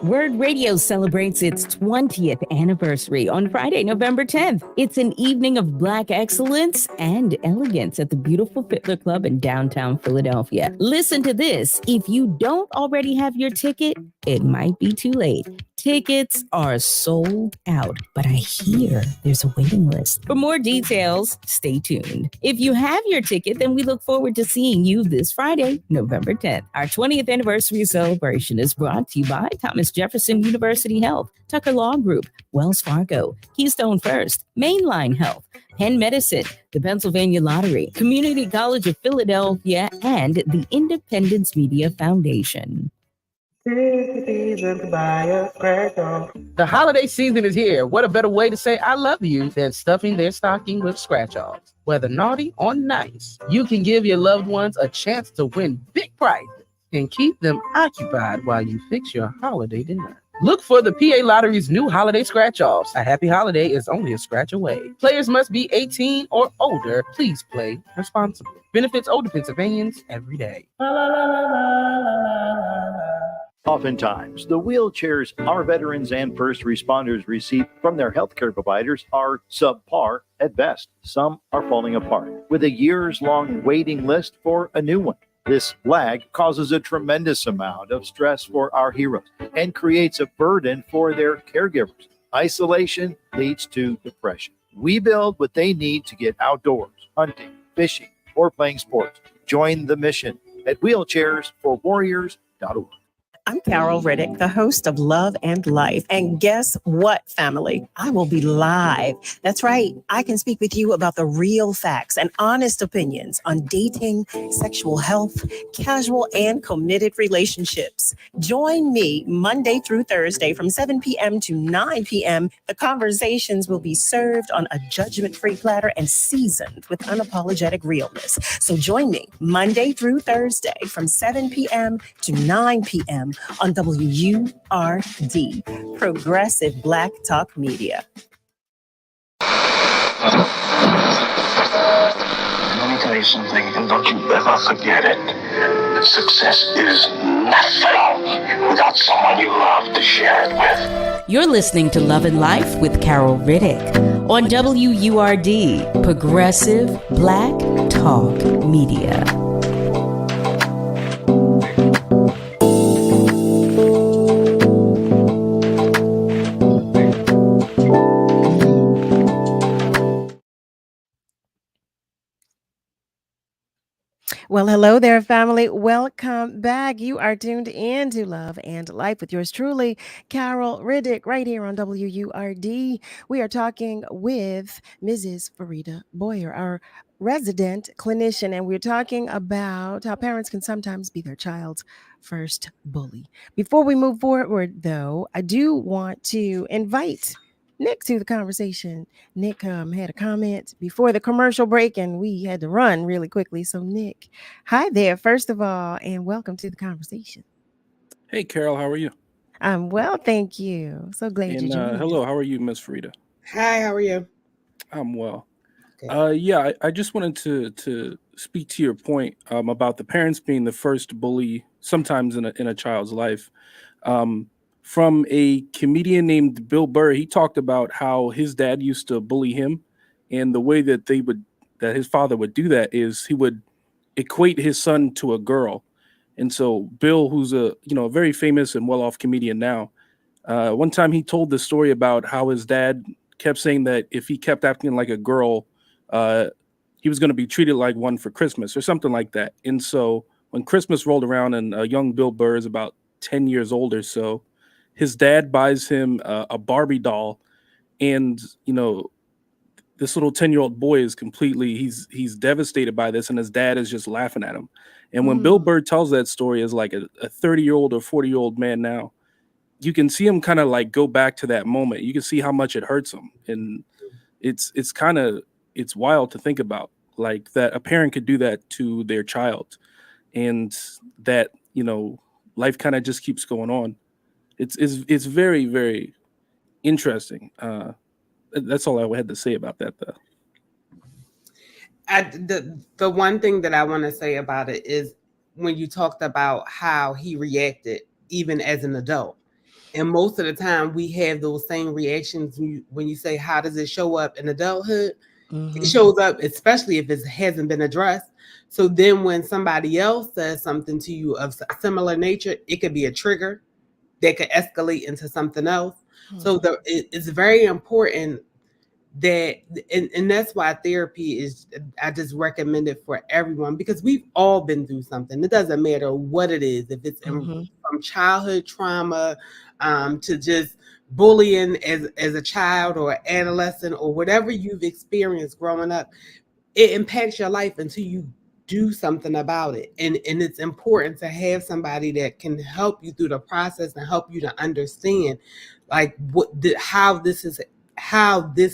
WURD Radio celebrates its 20th anniversary on Friday, November 10th. It's an evening of Black excellence and elegance at the beautiful Fiddler Club in downtown Philadelphia. Listen to this. If you don't already have your ticket, it might be too late. Tickets are sold out, but I hear there's a waiting list. For more details, stay tuned. If you have your ticket, then we look forward to seeing you this Friday, November 10th. Our 20th anniversary celebration is brought to you by Thomas Jefferson University Health, Tucker Law Group, Wells Fargo, Keystone First, Mainline Health, Penn Medicine, the Pennsylvania Lottery, Community College of Philadelphia, and the Independence Media Foundation. The holiday season is here. What a better way to say I love you than stuffing their stocking with scratch-offs. Whether naughty or nice, you can give your loved ones a chance to win big prizes and keep them occupied while you fix your holiday dinner. Look for the PA Lottery's new holiday scratch-offs. A happy holiday is only a scratch away. Players must be 18 or older. Please play responsibly. Benefits older Pennsylvanians every day. Oftentimes, the wheelchairs our veterans and first responders receive from their healthcare providers are subpar at best. Some are falling apart, with a years-long waiting list for a new one. This lag causes a tremendous amount of stress for our heroes and creates a burden for their caregivers. Isolation leads to depression. We build what they need to get outdoors, hunting, fishing, or playing sports. Join the mission at wheelchairsforwarriors.org. I'm Carol Riddick, the host of Love and Life. And guess what, family? I will be live. That's right. I can speak with you about the real facts and honest opinions on dating, sexual health, casual and committed relationships. Join me Monday through Thursday from 7 p.m. to 9 p.m. The conversations will be served on a judgment-free platter and seasoned with unapologetic realness. So join me Monday through Thursday from 7 p.m. to 9 p.m. on WURD, Progressive Black Talk Media. Let me tell you something, and don't you ever forget it. Success is nothing without someone you love to share it with. You're listening to Love and Life with Carol Riddick on WURD, Progressive Black Talk Media. Well, hello there, family. Welcome back. You are tuned in to Love and Life with yours truly, Carol Riddick, right here on WURD. We are talking with Mrs. Farida Boyer, our resident clinician, and we're talking about how parents can sometimes be their child's first bully. Before we move forward, though, I do want to invite Nick to the conversation. Nick had a comment before the commercial break and we had to run really quickly. So Nick, hi there, first of all, and welcome to the conversation. Hey, Carol, how are you? I'm well, thank you. So glad you joined. Hello, how are you, Miss Farida? Hi, how are you? I'm well. Yeah, I just wanted to speak to your point about the parents being the first bully sometimes in a child's life. From a comedian named Bill Burr, he talked about how his dad used to bully him, and the way that his father would do that is he would equate his son to a girl. And so Bill, who's a very famous and well-off comedian now, one time he told the story about how his dad kept saying that if he kept acting like a girl, he was going to be treated like one for Christmas or something like that. And so when Christmas rolled around and young Bill Burr is about 10 years old or so, his dad buys him a Barbie doll, and this little 10-year-old boy is he's devastated by this, and his dad is just laughing at him. And when Bill Burr tells that story as like a 30-year-old or 40-year-old man now, you can see him kind of like go back to that moment. You can see how much it hurts him, and it's wild to think about, like that a parent could do that to their child, and that life kind of just keeps going on. It's very, very interesting. That's all I had to say about that, though. The one thing that I want to say about it is when you talked about how he reacted even as an adult. And most of the time we have those same reactions when you say, how does it show up in adulthood? It shows up, especially if it hasn't been addressed. So then when somebody else says something to you of similar nature, it could be a trigger that could escalate into something else. So it's very important that, and that's why therapy is, I just recommend it for everyone, because we've all been through something. It doesn't matter what it is, if it's from childhood trauma to just bullying as a child or adolescent or whatever you've experienced growing up. It impacts your life until you do something about it. And it's important to have somebody that can help you through the process and help you to understand like how this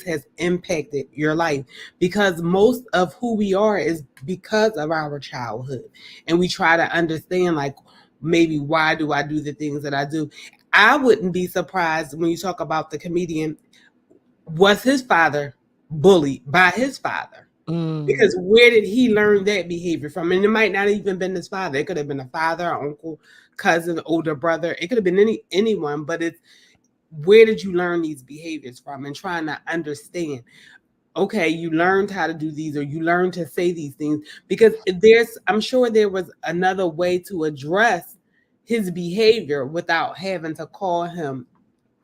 has impacted your life, because most of who we are is because of our childhood. And we try to understand, like, maybe why do I do the things that I do? I wouldn't be surprised when you talk about the comedian, was his father bullied by his father? Because where did he learn that behavior from? And it might not even been his father. It could have been a father, uncle, cousin, older brother. It could have been anyone, but it's, where did you learn these behaviors from? And trying to understand, okay, you learned how to do these, or you learned to say these things, because I'm sure there was another way to address his behavior without having to call him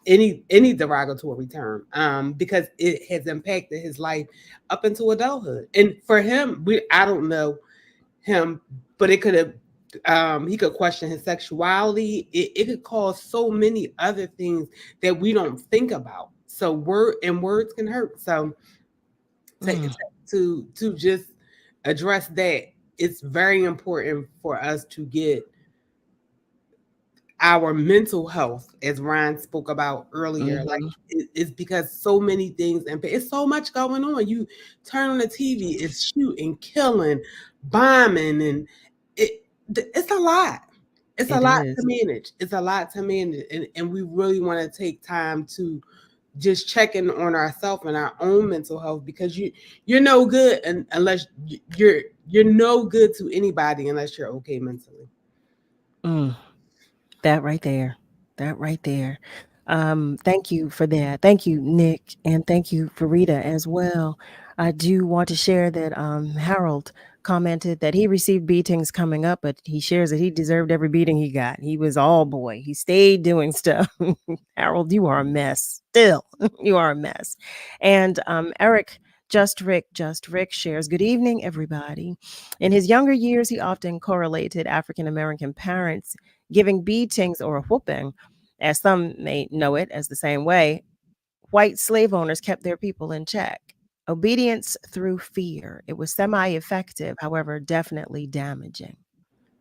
any derogatory term, because it has impacted his life up into adulthood. And for him, I don't know him, but it could have, he could question his sexuality. It could cause so many other things that we don't think about. So words can hurt. So to just address that, it's very important for us to get our mental health, as Ryan spoke about earlier. Like, it's because so many things, and it's so much going on. You turn on the TV, it's shooting, killing, bombing, and it's a lot. It's a lot to manage. It's a lot to manage. And we really want to take time to just check in on ourselves and our own mental health, because you're no good unless you're no good to anybody unless you're okay mentally. That right there. Thank you for that. Thank you, Nick, and thank you, Farida, as well. I do want to share that Harold commented that he received beatings coming up, but he shares that he deserved every beating he got. He was all boy. He stayed doing stuff. Harold, you are a mess. Still, you are a mess. And Eric Just Rick shares, good evening, everybody. In his younger years, he often correlated African American parents giving beatings or a whooping, as some may know it as the same way white slave owners kept their people in check. Obedience through fear. It was semi-effective, however, definitely damaging.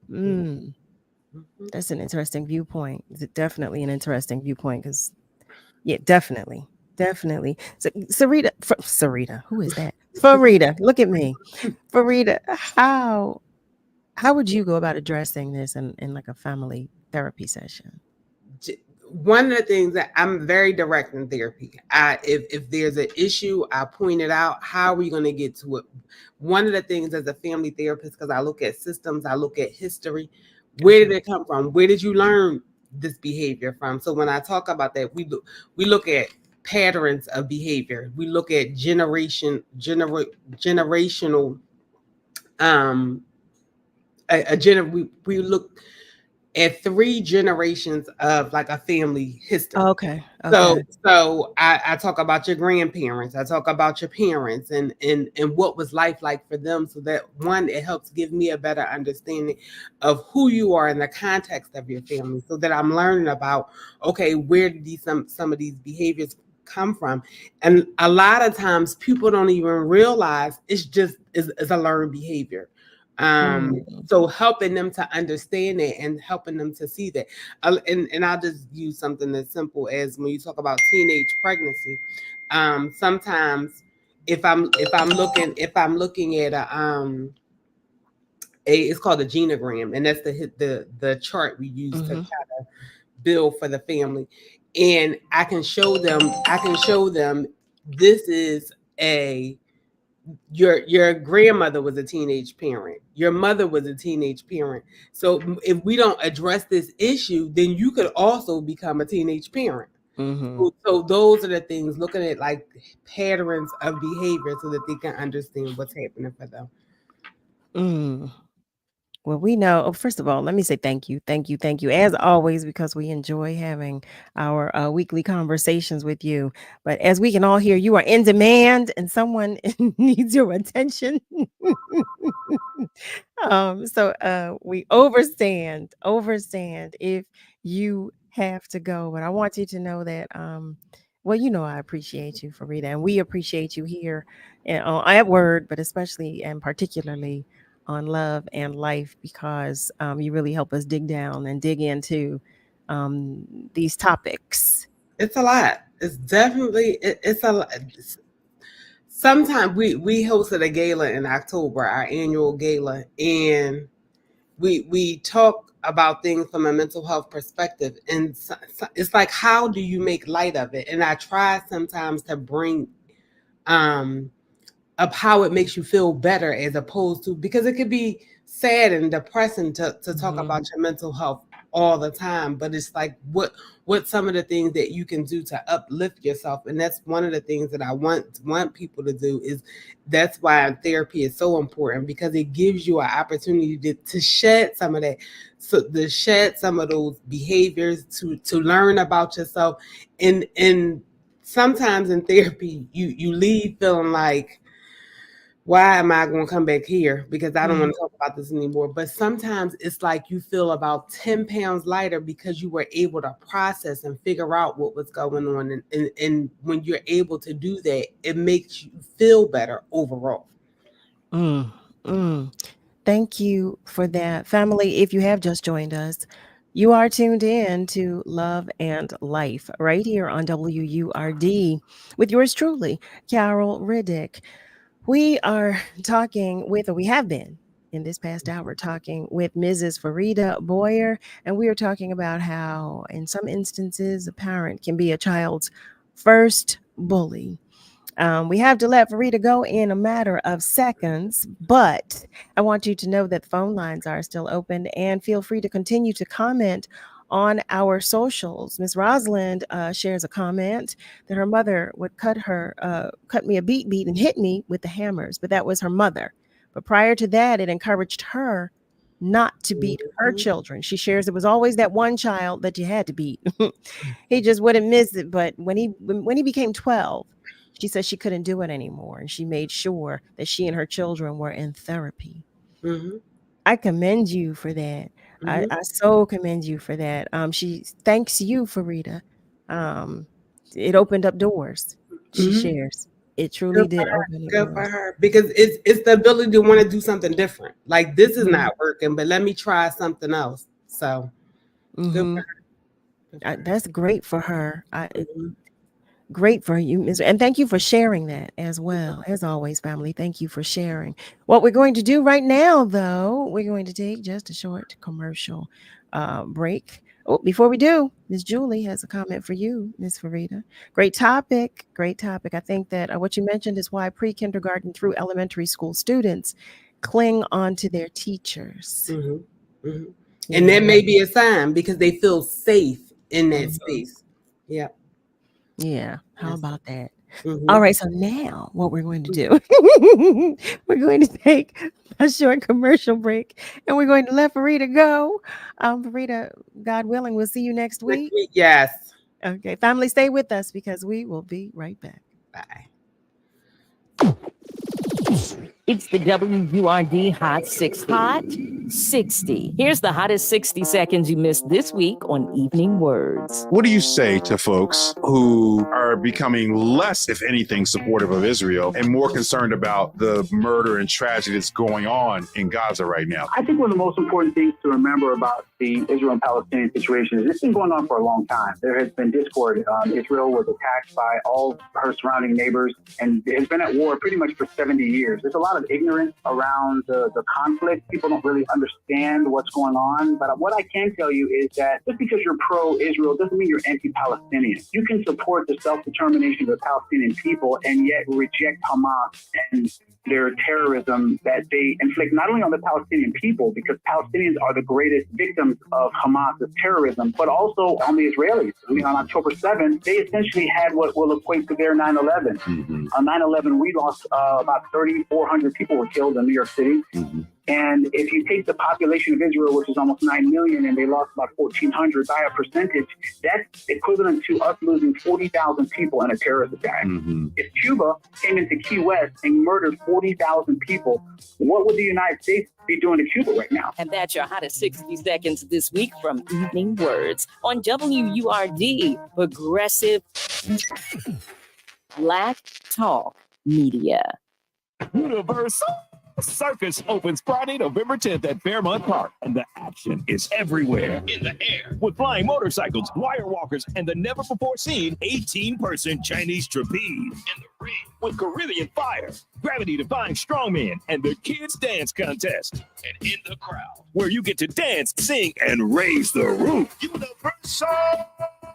That's an interesting viewpoint. Is it definitely an interesting viewpoint? Because, yeah, definitely. So, Sarita, who is that? Farida, look at me. Farida, how would you go about addressing this in like a family therapy session? One of the things that I'm very direct in therapy, if there's an issue, I point it out. How are we going to get to it? One of the things as a family therapist, because I look at systems, I look at history. Where did it come from? Where did you learn this behavior from? So when I talk about that, we look at patterns of behavior. We look at generational we look at 3 generations of like a family history. Okay. So I talk about your grandparents, I talk about your parents, and what was life like for them, so that one, it helps give me a better understanding of who you are in the context of your family, so that I'm learning about, okay, where did some of these behaviors come from. And a lot of times people don't even realize it's a learned behavior. So helping them to understand it and helping them to see that, and I'll just use something as simple as when you talk about teenage pregnancy. Sometimes if I'm looking at it's called a genogram, and that's the chart we use to kind of build for the family, and I can show them this is your grandmother was a teenage parent, your mother was a teenage parent. So if we don't address this issue, then you could also become a teenage parent. So those are the things, looking at like patterns of behavior so that they can understand what's happening for them. Well, we know. Oh, first of all, let me say thank you, as always, because we enjoy having our weekly conversations with you. But as we can all hear, you are in demand, and someone needs your attention. So we overstand if you have to go. But I want you to know that, well, you know, I appreciate you, Farida, and we appreciate you here at WURD, but especially and particularly on Love and Life, because you really help us dig down and dig into these topics. It's a lot. It's definitely it's a lot. Sometimes we hosted a gala in October, our annual gala, and we talk about things from a mental health perspective, and it's like, how do you make light of it? And I try sometimes to bring of how it makes you feel better, as opposed to, because it could be sad and depressing to talk about your mental health all the time, but it's like what some of the things that you can do to uplift yourself. And that's one of the things that I want people to do. Is that's why therapy is so important, because it gives you an opportunity to shed some of that, so to shed some of those behaviors, to learn about yourself. And sometimes in therapy you leave feeling like, why am I going to come back here? Because I don't want to talk about this anymore. But sometimes it's like you feel about 10 pounds lighter because you were able to process and figure out what was going on. And when you're able to do that, it makes you feel better overall. Thank you for that. Family, if you have just joined us, you are tuned in to Love and Life right here on WURD with yours truly, Carol Riddick. We are talking with, or we have been in this past hour, talking with Mrs. Farida Boyer, and we are talking about how, in some instances, a parent can be a child's first bully. We have to let Farida go in a matter of seconds, but I want you to know that the phone lines are still open, and feel free to continue to comment on our socials. Miss Rosalind shares a comment that her mother would cut me a beat and hit me with the hammers, but that was her mother. But prior to that, it encouraged her not to beat her children. She shares it was always that one child that you had to beat. He just wouldn't miss it. But when he became 12, she said she couldn't do it anymore, and she made sure that she and her children were in therapy. I commend you for that. I so commend you for that. She thanks you, Farida. It opened up doors. She shares. It truly did open Good for her, because it's the ability to want to do something different. Like, this is not working, but let me try something else. So good for her. That's great for her. Great for you, Ms. And thank you for sharing that as well. As always, family, thank you for sharing. What we're going to do right now, though, we're going to take just a short commercial break. Oh, before we do, Ms. Julie has a comment for you, Ms. Farida. Great topic. I think that what you mentioned is why pre-kindergarten through elementary school students cling on to their teachers. And that may be a sign, because they feel safe in that space. Yeah. Yeah. How about that? All right. So now what we're going to do, we're going to take a short commercial break, and we're going to let Farida go. Farida, God willing, we'll see you next week. Yes. Okay. Family, stay with us, because we will be right back. Bye. It's the WURD Hot 6 Hot 60. Here's the hottest 60 seconds you missed this week on Evening Words. What do you say to folks who are becoming less, if anything, supportive of Israel and more concerned about the murder and tragedy that's going on in Gaza right now? I think one of the most important things to remember about the Israel and Palestinian situation is this has been going on for a long time. There has been discord. Israel was attacked by all her surrounding neighbors and has been at war pretty much for 70 years. There's a lot of ignorance around the conflict. People don't really understand what's going on. But what I can tell you is that just because you're pro-Israel doesn't mean you're anti-Palestinian. You can support the self-determination of the Palestinian people and yet reject Hamas and their terrorism that they inflict not only on the Palestinian people, because Palestinians are the greatest victims of Hamas's terrorism, but also on the Israelis. I mean, on October 7th, they essentially had what will equate to their 9/11. Mm-hmm. On 9/11, we lost about 3,400 people were killed in New York City. Mm-hmm. And if you take the population of Israel, which is almost 9 million, and they lost about 1,400 by a percentage, that's equivalent to us losing 40,000 people in a terrorist attack. Mm-hmm. If Cuba came into Key West and murdered 40,000 people, what would the United States be doing to Cuba right now? And that's your hottest 60 seconds this week from Evening Words on WURD, Progressive Black Talk Media. Universal Circus opens Friday, November 10th at Fairmont Park, and the action is everywhere. In the air, with flying motorcycles, wire walkers, and the never-before-seen 18-person Chinese trapeze. In the ring, with Caribbean fire, gravity-defying strongmen, and the Kids Dance Contest. And in the crowd, where you get to dance, sing, and raise the roof.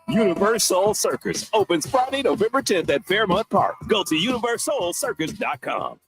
Universal Circus opens Friday, November 10th at Fairmont Park. Go to universalcircus.com.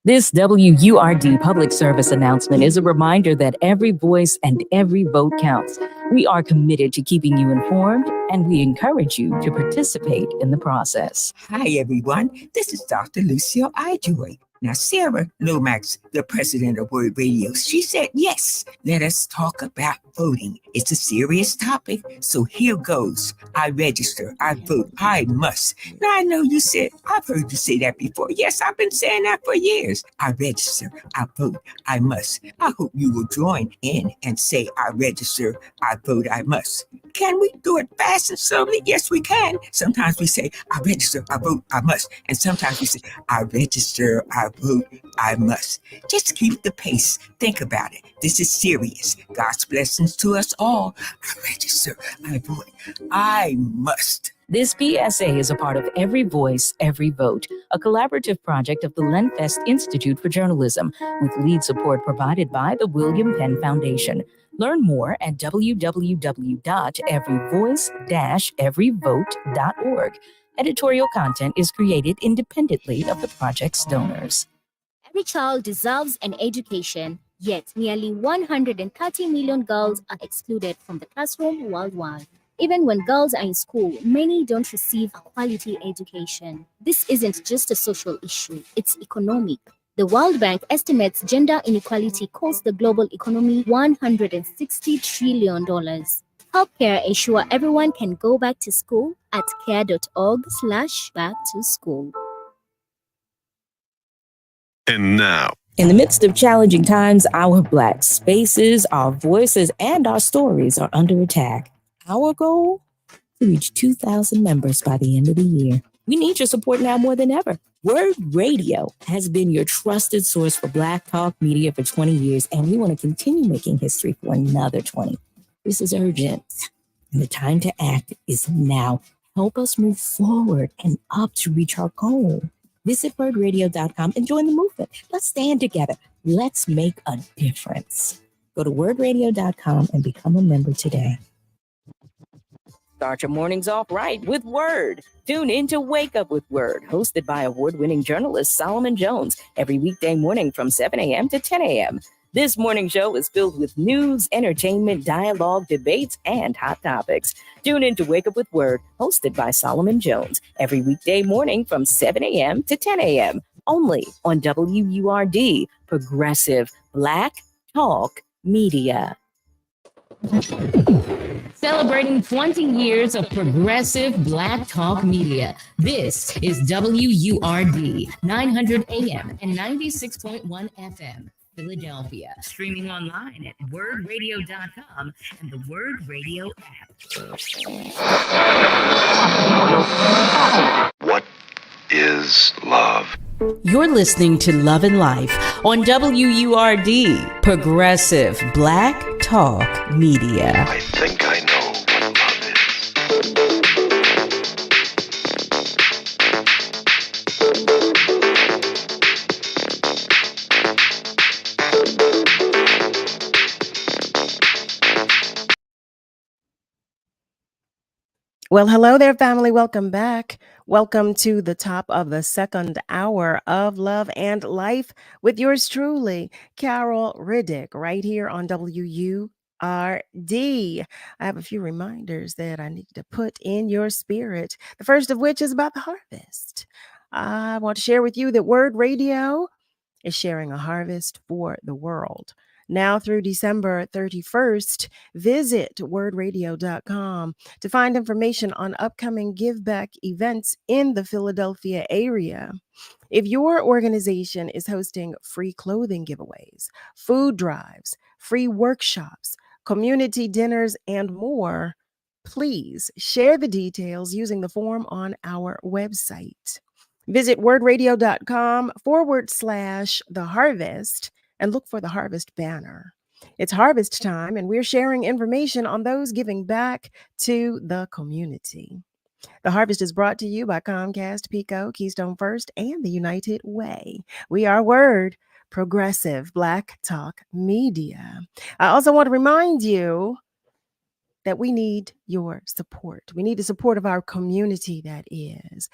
This WURD public service announcement is a reminder that every voice and every vote counts. We are committed to keeping you informed, and we encourage you to participate in the process. Hi, everyone. This is Dr. Lucille Ijoy. Now, Sarah Lomax, the president of WURD Radio, she said, yes, let us talk about voting. It's a serious topic, so here goes. I register, I vote, I must. Now, I know you said, I've heard you say that before. Yes, I've been saying that for years. I register, I vote, I must. I hope you will join in and say, I register, I vote, I must. Can we do it fast and slowly? Yes, we can. Sometimes we say, I register, I vote, I must. And sometimes we say, I register, I vote, I must. Just keep the pace. Think about it. This is serious. God's blessings to us all. I register, I vote, I must. This PSA is a part of Every Voice, Every Vote, a collaborative project of the Lenfest Institute for Journalism, with lead support provided by the William Penn Foundation. Learn more at www.everyvoice-everyvote.org. Editorial content is created independently of the project's donors. Every child deserves an education, yet nearly 130 million girls are excluded from the classroom worldwide. Even when girls are in school, many don't receive a quality education. This isn't just a social issue, it's economic. The World Bank estimates gender inequality costs the global economy $160 trillion. Help CARE ensure everyone can go back to school at care.org/backtoschool. And now, in the midst of challenging times, our Black spaces, our voices, and our stories are under attack. Our goal? To reach 2,000 members by the end of the year. We need your support now more than ever. WURD Radio has been your trusted source for Black talk media for 20 years, and we want to continue making history for another 20. This is urgent, and the time to act is now. Help us move forward and up to reach our goal. Visit wordradio.com and join the movement. Let's stand together. Let's make a difference. Go to wordradio.com and become a member today. Start your mornings off right with WURD. Tune in to Wake Up with WURD, hosted by award-winning journalist Solomon Jones, every weekday morning from 7 a.m. to 10 a.m. This morning show is filled with news, entertainment, dialogue, debates, and hot topics. Tune in to Wake Up with WURD, hosted by Solomon Jones, every weekday morning from 7 a.m. to 10 a.m. Only on WURD, Progressive Black Talk Media. Celebrating 20 years of progressive Black talk media. This is WURD, 900 AM and 96.1 FM, Philadelphia. Streaming online at wordradio.com and the WURD Radio app. what is love? You're listening to Love and Life on WURD, Progressive Black Talk Media. I think I know what love is. Well, hello there, family. Welcome back. Welcome to the top of the second hour of Love and Life with yours truly, Carol Riddick, right here on WURD. I have a few reminders that I need to put in your spirit. The first of which is about the harvest. I want to share with you that WURD Radio is sharing a harvest for the world. Now through December 31st, visit wordradio.com to find information on upcoming give back events in the Philadelphia area. If your organization is hosting free clothing giveaways, food drives, free workshops, community dinners, and more, please share the details using the form on our website. Visit wordradio.com/the harvest and look for the harvest banner. It's harvest time, and we're sharing information on those giving back to the community. The harvest is brought to you by Comcast, Pico, Keystone First, and the United Way. We are WURD, Progressive Black Talk Media. I also want to remind you that we need your support. We need the support of our community, that is.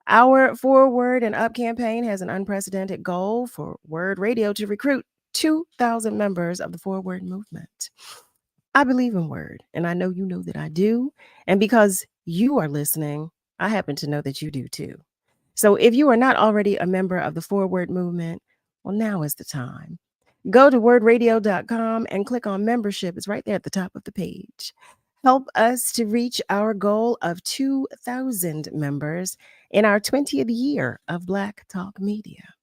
Our Forward and Up campaign has an unprecedented goal for WURD Radio to recruit 2,000 members of the Forward movement. I believe in WURD, and I know you know that I do. And because you are listening, I happen to know that you do too. So if you are not already a member of the Forward movement, well, now is the time. Go to wordradio.com and click on membership. It's right there at the top of the page. Help us to reach our goal of 2,000 members in our 20th year of Black Talk Media.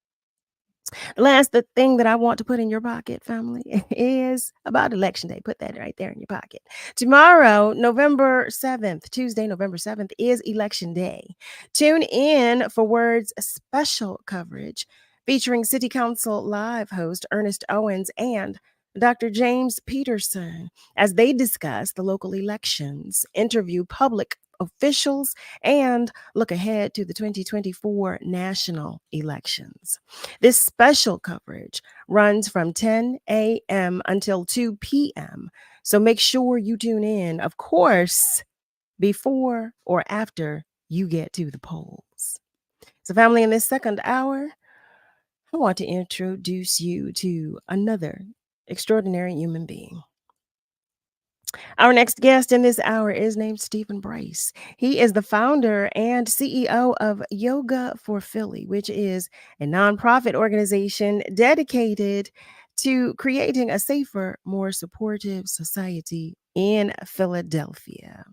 The thing that I want to put in your pocket, family, is about Election Day. Put that right there in your pocket. Tomorrow, November 7th, Tuesday, November 7th, is Election Day. Tune in for WURD's special coverage featuring City Council Live host Ernest Owens and Dr. James Peterson as they discuss the local elections, interview public officials, and look ahead to the 2024 national elections. This special coverage runs from 10 a.m. until 2 p.m. So make sure you tune in, of course, before or after you get to the polls. So, family, in this second hour, I want to introduce you to another extraordinary human being. Our next guest in this hour is named Stephen Brice. He is the founder and CEO of Yoga4Philly, which is a nonprofit organization dedicated to creating a safer, more supportive society in Philadelphia.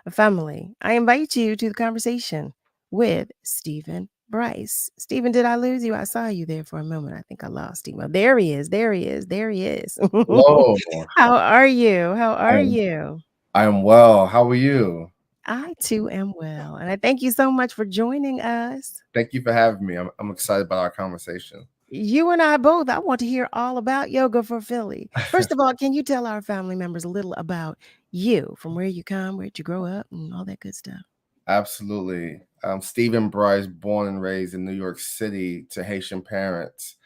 Family, I invite you to the conversation with Stephen Brice. Stephen, did I lose you? I saw you there for a moment. I think I lost him. Oh, there he is. There he is. There he is. Hello. How are you? How are you? I am well. How are you? I too am well. And I thank you so much for joining us. Thank you for having me. I'm excited about our conversation. You and I both. I want to hear all about Yoga4Philly. First of all, can you tell our family members a little about you, from where you come, where'd you grow up, and all that good stuff? Absolutely. I'm Stephen Brice, born and raised in New York City to Haitian parents.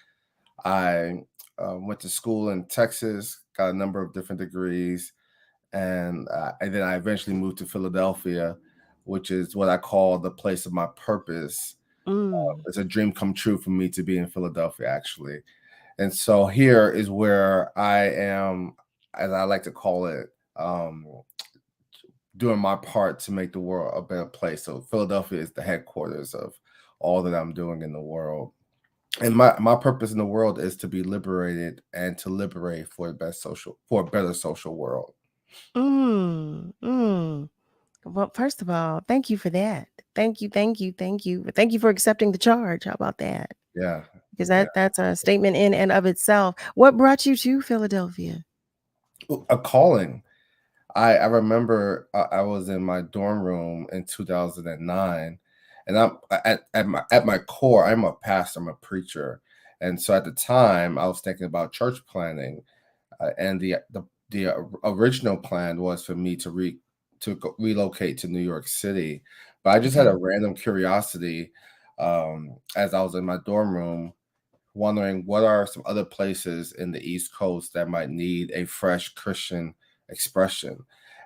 I went to school in Texas, got a number of different degrees, and then I eventually moved to Philadelphia, which is what I call the place of my purpose. It's a dream come true for me to be in Philadelphia, actually. And so here is where I am, as I like to call it, doing my part to make the world a better place. So Philadelphia is the headquarters of all that I'm doing in the world. And my purpose in the world is to be liberated and to liberate for a better social world. Well, first of all, thank you for that. Thank you. Thank you for accepting the charge. How about that? Yeah. Because that's a statement in and of itself. What brought you to Philadelphia? A calling. I remember I was in my dorm room in 2009, and I'm at my core, I'm a pastor, I'm a preacher, and so at the time I was thinking about church planning, and the original plan was for me to relocate to New York City, but I just had a random curiosity as I was in my dorm room, wondering what are some other places in the East Coast that might need a fresh Christian expression.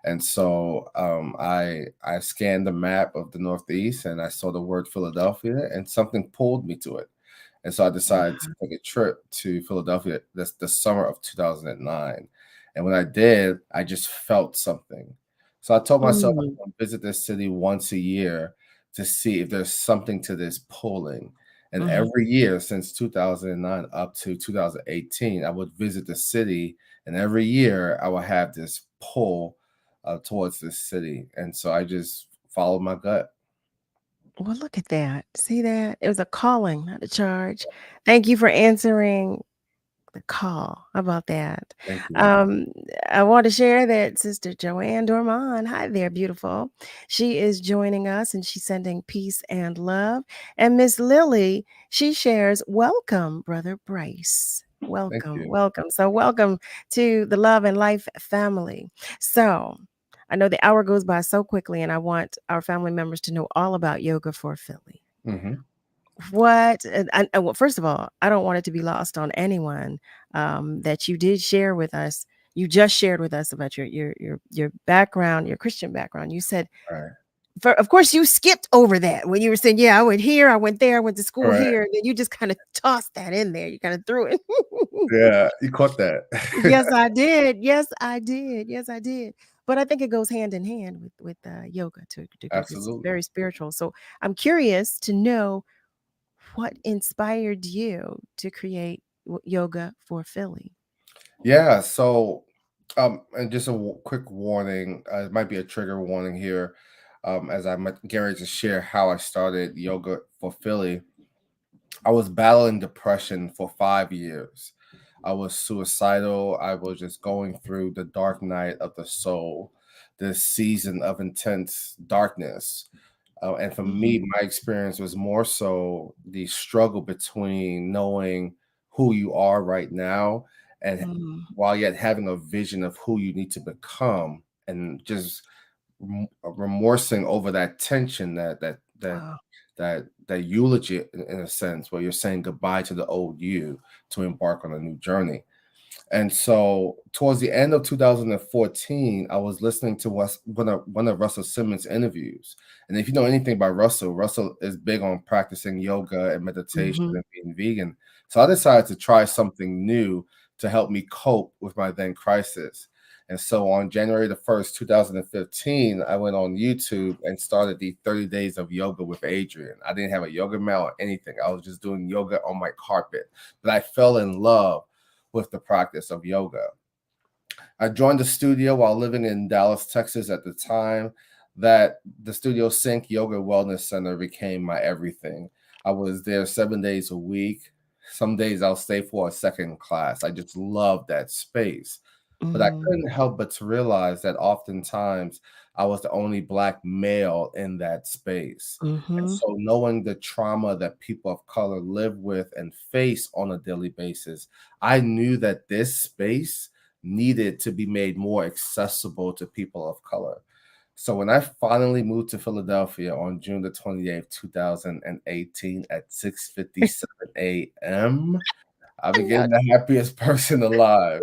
And so I scanned the map of the Northeast and I saw the word Philadelphia, and something pulled me to it. And so I decided to take a trip to Philadelphia this the summer of 2009. And when I did, I just felt something. So I told myself I'm going to visit this city once a year to see if there's something to this pulling. And every year since 2009 up to 2018, I would visit the city, and every year I would have this pull towards this city. And so I just followed my gut. Well, look at that. See that? It was a calling, not a charge. Thank you for answering the call. How about that? Thank you. I want to share that Sister Joanne Dorman, hi there, beautiful. She is joining us and she's sending peace and love. And Miss Lily, she shares, welcome, Brother Brice. Welcome, welcome. So, welcome to the Love and Life family. So, I know the hour goes by so quickly, and I want our family members to know all about Yoga4Philly. Well, first of all, I don't want it to be lost on anyone that you did share with us. You just shared with us about your background, your Christian background. You said, of course, you skipped over that when you were saying, "Yeah, I went here, I went there, I went to school here." Then you just kind of tossed that in there. You kind of threw it. Yeah, you caught that. Yes, I did. Yes, I did. Yes, I did. But I think it goes hand in hand with yoga to a degree. It's very spiritual. So I'm curious to know what inspired you to create Yoga4Philly. Yeah, so and just a quick warning, it might be a trigger warning here, as I'm getting ready to share how I started Yoga4Philly. I was battling depression for 5 years. I was suicidal. I was just going through the dark night of the soul, this season of intense darkness. And for me, my experience was more so the struggle between knowing who you are right now and while yet having a vision of who you need to become, and just remorsing over that tension, that eulogy in a sense, where you're saying goodbye to the old you to embark on a new journey. And so towards the end of 2014, I was listening to one of Russell Simmons' interviews. And if you know anything about Russell, Russell is big on practicing yoga and meditation and being vegan. So I decided to try something new to help me cope with my then crisis. And so on January the 1st, 2015, I went on YouTube and started the 30 Days of Yoga with Adrian. I didn't have a yoga mat or anything. I was just doing yoga on my carpet. But I fell in love with the practice of yoga. I joined the studio while living in Dallas, Texas at the time that the Studio Sync Yoga Wellness Center became my everything. I was there 7 days a week. Some days I'll stay for a second class. I just loved that space. But I couldn't help but to realize that oftentimes I was the only Black male in that space. And so knowing the trauma that people of color live with and face on a daily basis, I knew that this space needed to be made more accessible to people of color. So when I finally moved to Philadelphia on June the 28th, 2018 at 6:57 a.m., I became the happiest person alive.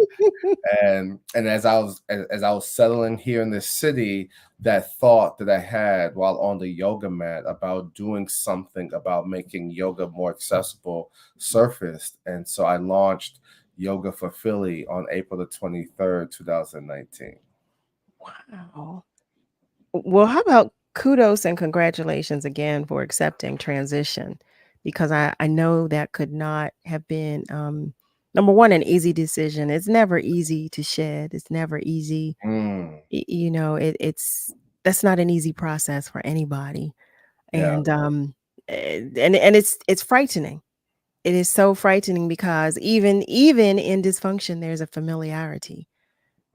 And as I was settling here in this city, that thought that I had while on the yoga mat about doing something about making yoga more accessible surfaced. And so I launched Yoga4Philly on April the 23rd, 2019. Wow. Well, how about kudos and congratulations again for accepting transition, because I know that could not have been number one, an easy decision. It's never easy to shed. It's never easy. You know, it's that's not an easy process for anybody. And it's frightening. It is so frightening because even in dysfunction, there's a familiarity.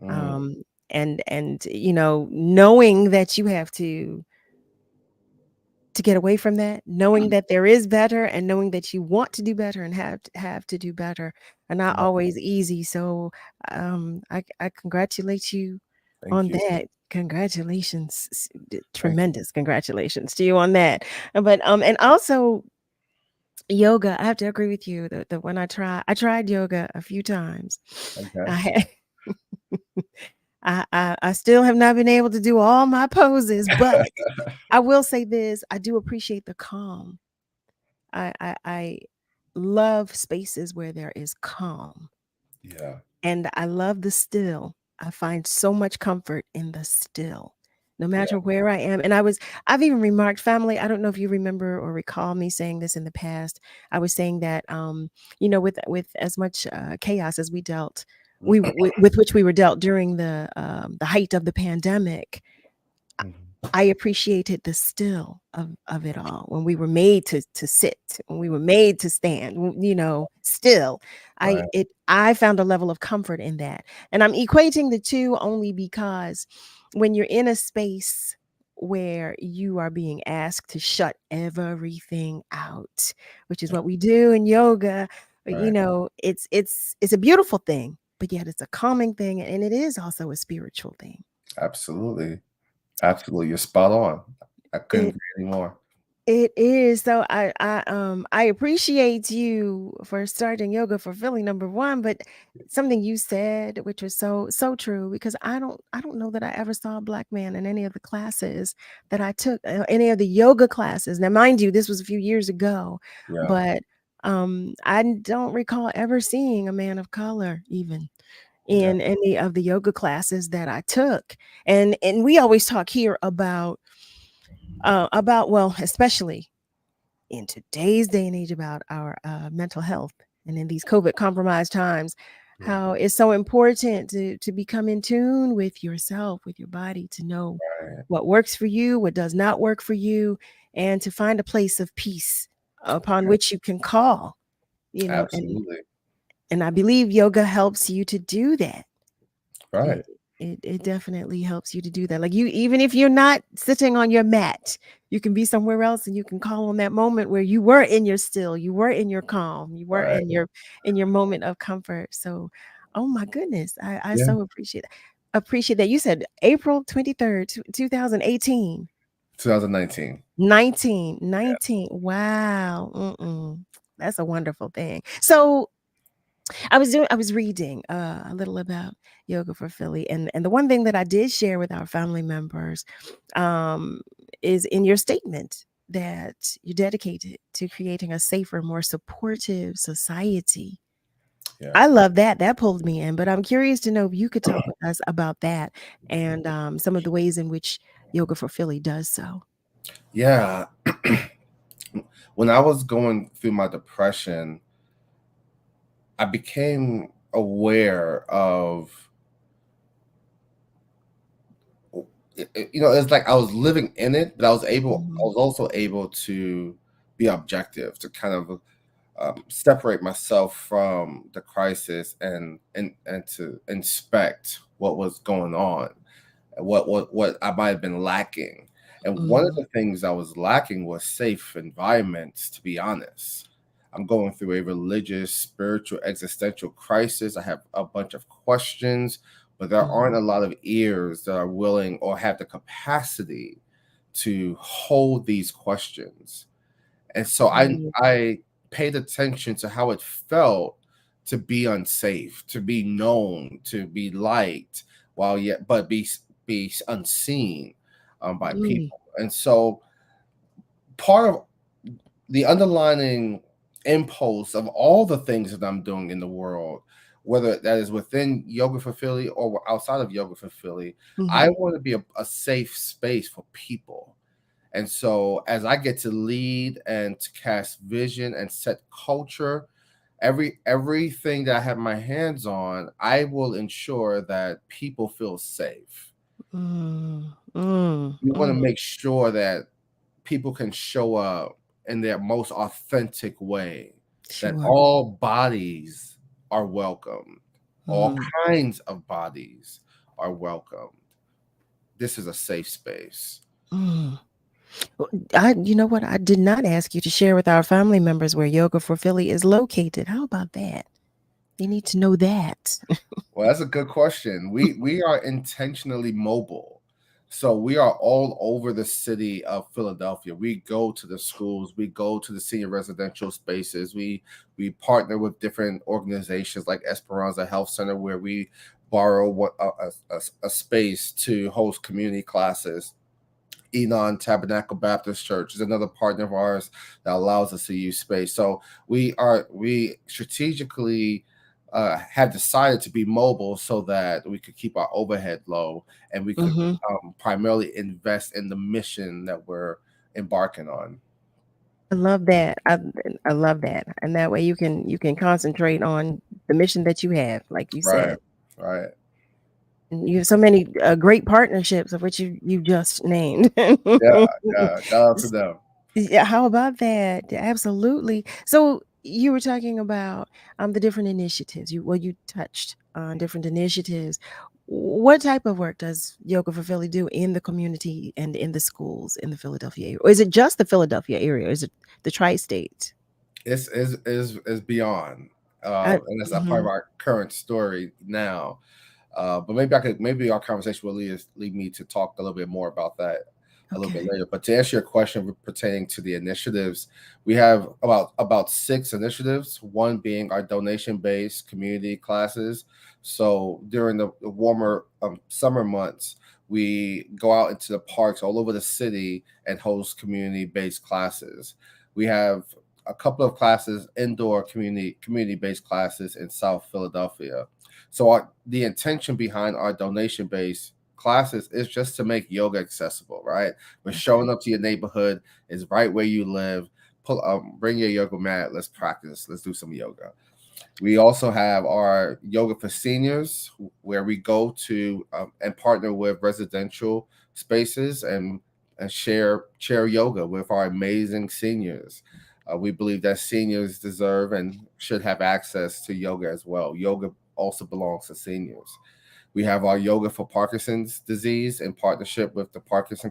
And you know, knowing that you have to get away from that, knowing that there is better, and knowing that you want to do better and have to do better are not always easy. So I congratulate you on that. Congratulations, tremendous congratulations to you on that. But and also yoga, I have to agree with you that when I tried yoga a few times. I had I still have not been able to do all my poses, but I will say this: I do appreciate the calm. I love spaces where there is calm. Yeah. And I love the still. I find so much comfort in the still, no matter where I am. And I've even remarked, family, I don't know if you remember or recall me saying this in the past. I was saying that, with as much chaos as we dealt, with which we were dealt during the height of the pandemic, I appreciated the still of it all. When we were made to sit, when we were made to stand, still. Right. I found a level of comfort in that. And I'm equating the two only because when you're in a space where you are being asked to shut everything out, which is what we do in yoga, Right. it's a beautiful thing, but yet it's a calming thing, and it is also a spiritual thing. Absolutely. Absolutely. You're spot on. I couldn't agree anymore. It is. So I appreciate you for starting Yoga4Philly, number one, but something you said, which was so true, because I don't know that I ever saw a Black man in any of the classes that I took, any of the yoga classes. Now, mind you, this was a few years ago, Yeah. but I don't recall ever seeing a man of color even in any of the yoga classes that I took. And we always talk here about especially in today's day and age, about our mental health, and in these COVID compromised times, how it's so important to become in tune with yourself, with your body, to know what works for you, what does not work for you, and to find a place of peace upon which you can call, Absolutely. and I believe yoga helps you to do that. Right. It definitely helps you to do that. Like, even if you're not sitting on your mat, you can be somewhere else, and you can call on that moment where you were in your still, you were in your calm, you were in your moment of comfort. So, oh my goodness, I so appreciate that. You said April 23rd, 2018. 2019. 19. Wow. That's a wonderful thing. So I was reading a little about Yoga4Philly, and the one thing that I did share with our family members is in your statement that you're dedicated to creating a safer, more supportive society. I love that. That pulled me in, but I'm curious to know if you could talk with us about that and some of the ways in which Yoga4Philly does so. Yeah. When I was going through my depression, I became aware of, it's like I was living in it, but I was also able to be objective, to kind of separate myself from the crisis and to inspect what was going on, and what I might have been lacking. And one of the things I was lacking was safe environments, to be honest. I'm going through a religious, spiritual, existential crisis. I have a bunch of questions, but there aren't a lot of ears that are willing or have the capacity to hold these questions. And so I paid attention to how it felt to be unsafe, to be known, to be liked, but be unseen by people. And so part of the underlining impulse of all the things that I'm doing in the world, whether that is within Yoga4Philly or outside of Yoga4Philly, I want to be a safe space for people. And so as I get to lead and to cast vision and set culture, everything that I have my hands on, I will ensure that people feel safe. We want to make sure that people can show up in their most authentic way, that all bodies are welcome, all kinds of bodies are welcome. This is a safe space. You know what? I did not ask you to share with our family members where Yoga4Philly is located. How about that? They need to know that. Well, that's a good question. We are intentionally mobile. So we are all over the city of Philadelphia. We go to the schools, we go to the senior residential spaces. We partner with different organizations like Esperanza Health Center, where we borrow a space to host community classes. Enon Tabernacle Baptist Church is another partner of ours that allows us to use space. So we strategically have decided to be mobile so that we could keep our overhead low and we could primarily invest in the mission that we're embarking on. I love that. I love that, and that way you can concentrate on the mission that you have, like you said. Right. And you have so many great partnerships of which you just named. Yeah. Shout out to them. Yeah, how about that? Absolutely. So you were talking about the different initiatives. You touched on different initiatives. What type of work does Yoga4Philly do in the community and in the schools in the Philadelphia area? Or is it just the Philadelphia area? Or is it the tri-state? It's beyond, and that's not part of our current story now. But maybe our conversation will lead me to talk a little bit more about that a little bit later. But to answer your question pertaining to the initiatives, we have about 6 initiatives. One being our donation-based community classes. So during the warmer summer months, we go out into the parks all over the city and host community-based classes. We have a couple of classes, indoor community-based classes in South Philadelphia. So the intention behind our donation-based classes is just to make yoga accessible, right? We're showing up to your neighborhood, it's right where you live. Bring your yoga mat, let's practice, let's do some yoga. We also have our Yoga for Seniors, where we go to and partner with residential spaces and share yoga with our amazing seniors. We believe that seniors deserve and should have access to yoga as well. Yoga also belongs to seniors. We have our Yoga for Parkinson's disease in partnership with the Parkinson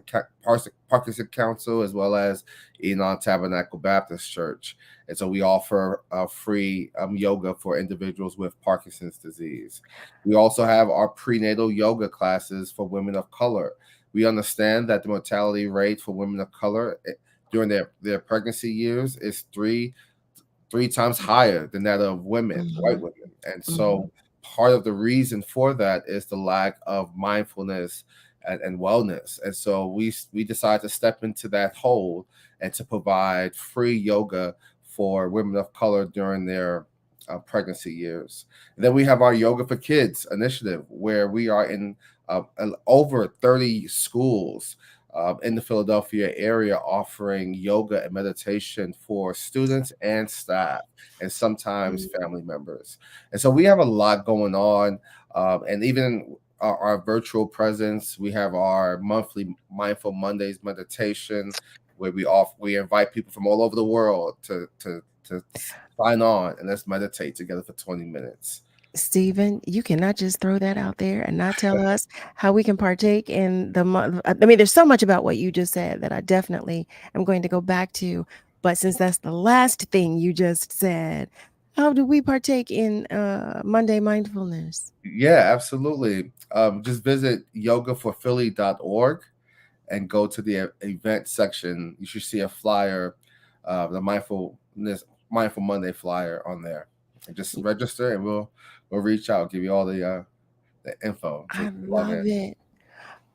Council, as well as Enon Tabernacle Baptist Church. And so we offer free yoga for individuals with Parkinson's disease. We also have our prenatal yoga classes for women of color. We understand that the mortality rate for women of color during their pregnancy years is three times higher than that of women, white women. And so part of the reason for that is the lack of mindfulness and wellness. And so we decided to step into that hole and to provide free yoga for women of color during their pregnancy years. And then we have our Yoga for Kids initiative, where we are in over 30 schools in the Philadelphia area offering yoga and meditation for students and staff, and sometimes family members. And so we have a lot going on. And even our virtual presence, we have our monthly Mindful Mondays meditation, where we invite people from all over the world to sign on and let's meditate together for 20 minutes. Stephen, you cannot just throw that out there and not tell us how we can partake in the month. I mean, there's so much about what you just said that I definitely am going to go back to. But since that's the last thing you just said, how do we partake in Monday mindfulness? Yeah, absolutely. Just visit yoga4philly.org and go to the event section. You should see a flyer, the Mindful Monday flyer on there. And just register, and we'll reach out, give you all the info. I love it.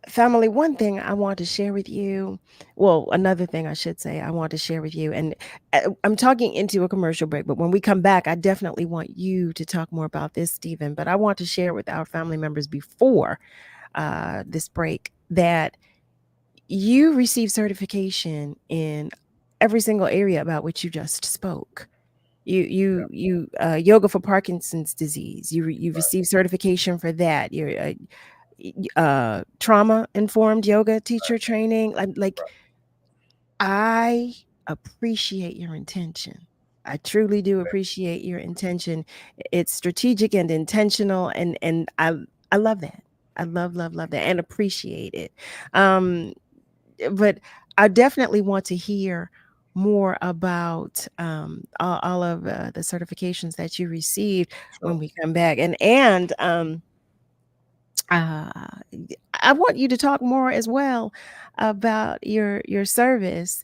Family, one thing I want to share with you, well, another thing I should say I want to share with you, and I'm talking into a commercial break, but when we come back, I definitely want you to talk more about this, Stephen, but I want to share with our family members before this break that you receive certification in every single area about which you just spoke. You yoga for Parkinson's disease. You received certification for that. You're trauma informed yoga teacher training. Like I appreciate your intention. I truly do appreciate your intention. It's strategic and intentional, and I love that. I love that and appreciate it. But I definitely want to hear more about all of the certifications that you received when we come back, and I want you to talk more as well about your service.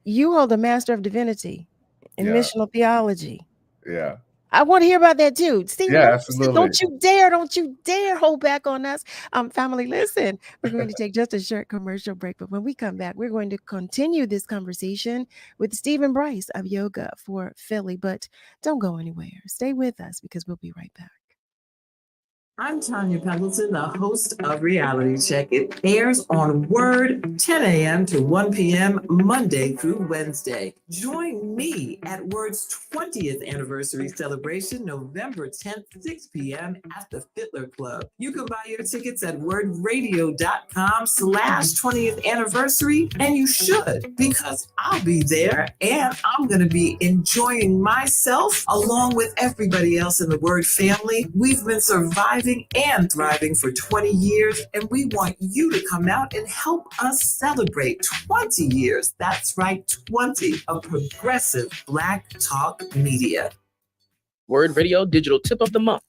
You hold a Master of Divinity in missional theology. Yeah. I want to hear about that too. Stephen, Yeah, don't absolutely. you dare hold back on us. Family, listen, we're going to take just a short commercial break, but when we come back, we're going to continue this conversation with Stephen Brice of Yoga4Philly. But don't go anywhere. Stay with us because we'll be right back. I'm Tanya Pendleton, the host of Reality Check. It airs on WURD 10 a.m. to 1 p.m. Monday through Wednesday. Join me at WURD's 20th anniversary celebration, November 10th, 6 p.m. at the Fiddler Club. You can buy your tickets at wordradio.com/20th anniversary, and you should, because I'll be there and I'm going to be enjoying myself along with everybody else in the WURD family. We've been surviving and thriving for 20 years, and we want you to come out and help us celebrate 20 years. That's right, 20 of progressive Black talk media. WURD Radio Digital Tip of the Month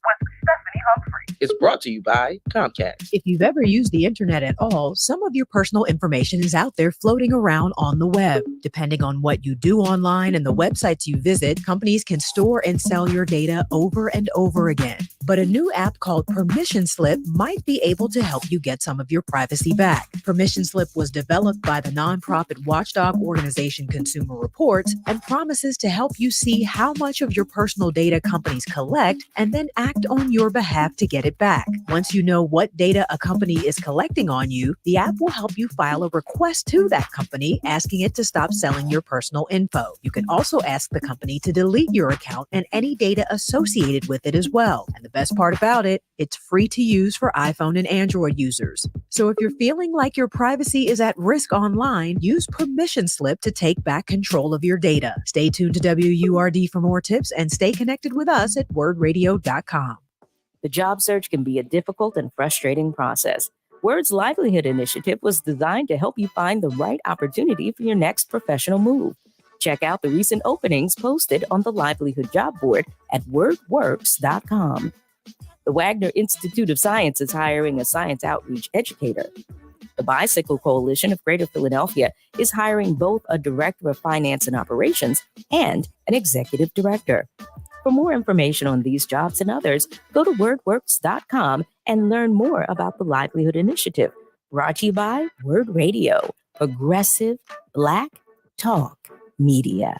is brought to you by Comcast. If you've ever used the internet at all, some of your personal information is out there floating around on the web. Depending on what you do online and the websites you visit, companies can store and sell your data over and over again. But a new app called Permission Slip might be able to help you get some of your privacy back. Permission Slip was developed by the nonprofit watchdog organization Consumer Reports and promises to help you see how much of your personal data companies collect and then act on your behalf to get it back. Once you know what data a company is collecting on you, the app will help you file a request to that company asking it to stop selling your personal info. You can also ask the company to delete your account and any data associated with it as well. And the best part about it, it's free to use for iPhone and Android users. So if you're feeling like your privacy is at risk online, use Permission Slip to take back control of your data. Stay tuned to WURD for more tips and stay connected with us at wordradio.com. The job search can be a difficult and frustrating process. WURD's Livelihood Initiative was designed to help you find the right opportunity for your next professional move. Check out the recent openings posted on the Livelihood job board at wordworks.com. The Wagner Institute of Science is hiring a science outreach educator. The Bicycle Coalition of Greater Philadelphia is hiring both a director of finance and operations and an executive director. For more information on these jobs and others, go to wordworks.com and learn more about the Livelihood Initiative, brought to you by WURD Radio, progressive Black talk media.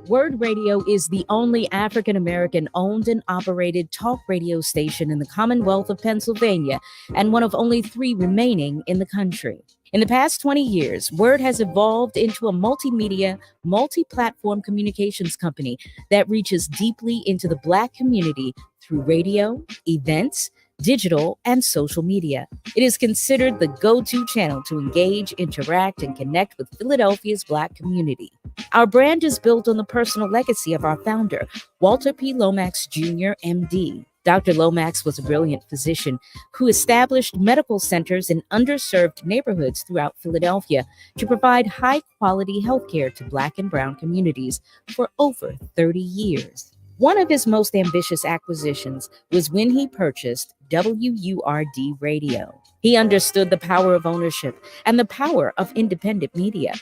WURD Radio is the only African-American owned and operated talk radio station in the Commonwealth of Pennsylvania and one of only 3 remaining in the country. In the past 20 years, WURD has evolved into a multimedia, multi-platform communications company that reaches deeply into the Black community through radio, events, digital, and social media. It is considered the go-to channel to engage, interact, and connect with Philadelphia's Black community. Our brand is built on the personal legacy of our founder, Walter P. Lomax Jr., MD. Dr. Lomax was a brilliant physician who established medical centers in underserved neighborhoods throughout Philadelphia to provide high-quality healthcare to Black and Brown communities for over 30 years. One of his most ambitious acquisitions was when he purchased WURD Radio. He understood the power of ownership and the power of independent media.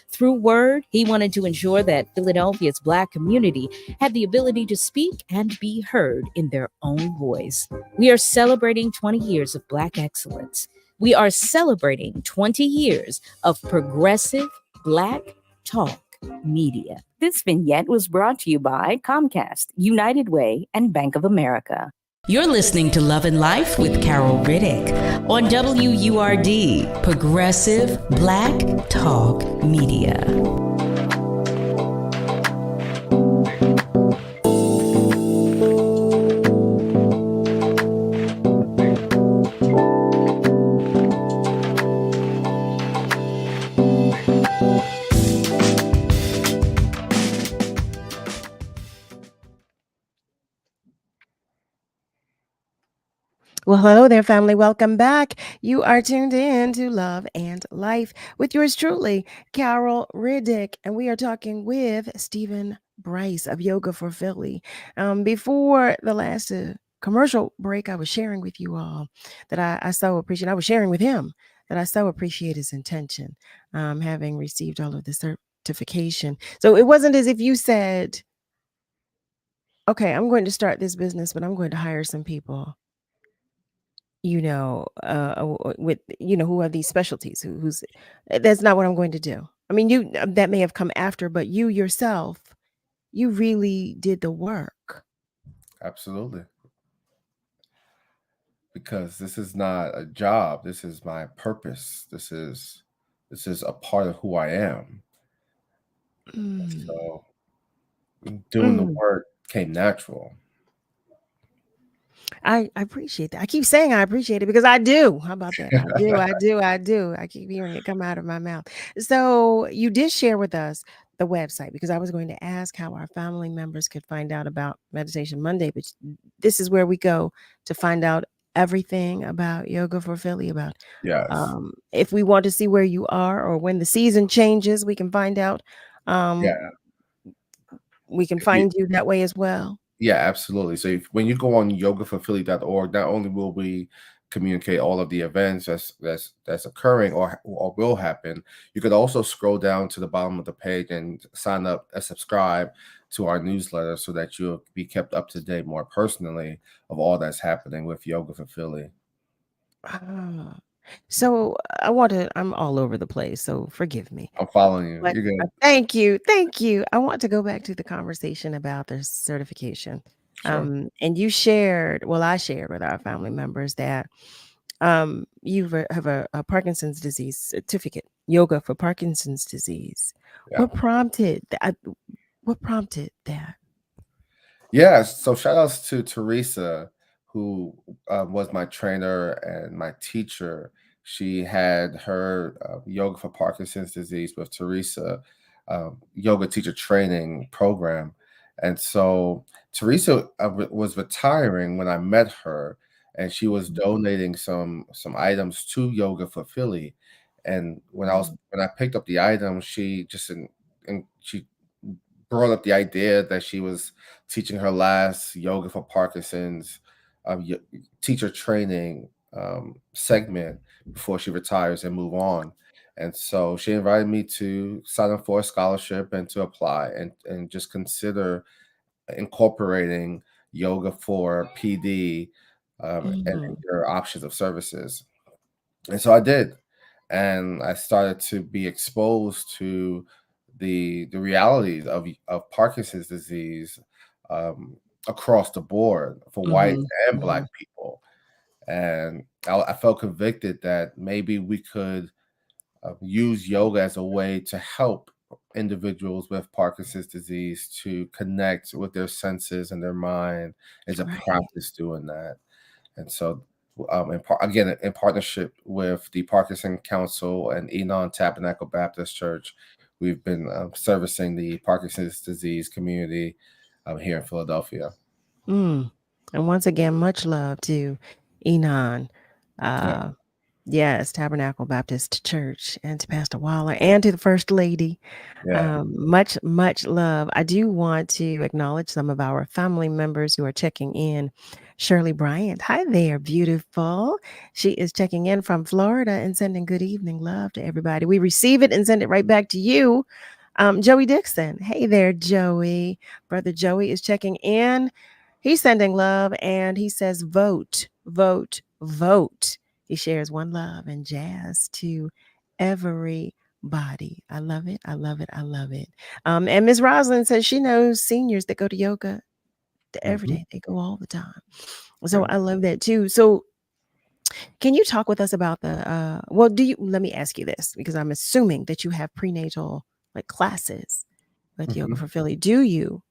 Through WURD, he wanted to ensure that Philadelphia's Black community had the ability to speak and be heard in their own voice. We are celebrating 20 years of Black excellence. We are celebrating 20 years of progressive Black talk media. This vignette was brought to you by Comcast, United Way, and Bank of America. You're listening to Love and Life with Carol Riddick on WURD, Progressive Black Talk Media. Well, hello there, family. Welcome back. You are tuned in to Love and Life with yours truly, Carol Riddick, and we are talking with Stephen Brice of Yoga4Philly. Before the last commercial break, I was sharing with you all that I so appreciate. I was sharing with him that I so appreciate his intention, having received all of the certification. So it wasn't as if you said, okay, I'm going to start this business, but I'm going to hire some people, with, who have these specialties, who's that's not what I'm going to do. I mean, that may have come after, but you yourself, you really did the work. Absolutely. Because this is not a job. This is my purpose. This is a part of who I am. So doing the work came natural. I appreciate that. I keep saying I appreciate it because I do. How about that? I do. I keep hearing it come out of my mouth. So you did share with us the website, because I was going to ask how our family members could find out about Meditation Monday, but this is where we go to find out everything about Yoga4Philly, about Yes. if we want to see where you are or when the season changes, we can find out. Yeah. We can find you that way as well. Yeah, absolutely. So when you go on yoga4philly.org, not only will we communicate all of the events that's occurring or will happen, you could also scroll down to the bottom of the page and sign up and subscribe to our newsletter so that you'll be kept up to date more personally of all that's happening with Yoga4Philly. So I'm all over the place, so forgive me. I'm following you. But You're good. Thank you. I want to go back to the conversation about the certification. Sure. And I shared with our family members that you have a Parkinson's disease certificate, yoga for Parkinson's disease. Yeah. What prompted that? Yeah, so shout outs to Teresa, who was my trainer and my teacher. She had her yoga for Parkinson's disease with Teresa yoga teacher training program. And so Teresa was retiring when I met her, and she was donating some items to Yoga4Philly. And when I picked up the items, she she brought up the idea that she was teaching her last yoga for Parkinson's teacher training segment before she retires and move on. And so she invited me to sign up for a scholarship and to apply and just consider incorporating yoga for PD and your options of services. And so I did. And I started to be exposed to the realities of Parkinson's disease across the board for white and Black people. And I felt convicted that maybe we could use yoga as a way to help individuals with Parkinson's disease to connect with their senses and their mind, and to practice doing that. And so, in partnership with the Parkinson Council and Enon Tabernacle Baptist Church, we've been servicing the Parkinson's disease community here in Philadelphia. And once again, much love to Enon. Yes, Tabernacle Baptist Church, and to Pastor Waller, and to the First Lady. Much love. I do want to acknowledge some of our family members who are checking in. Shirley Bryant, hi there, beautiful. She is checking in from Florida and sending good evening love to everybody. We receive it and send it right back to you. Joey Dixon, hey there, Joey. Brother Joey is checking in. He's sending love, and he says, vote. He shares one love and jazz to everybody. I love it. And Ms. Roslyn says she knows seniors that go to yoga every day. They go all the time. So I love that too. So can you talk with us about let me ask you this, because I'm assuming that you have prenatal classes with Yoga4Philly. Do you?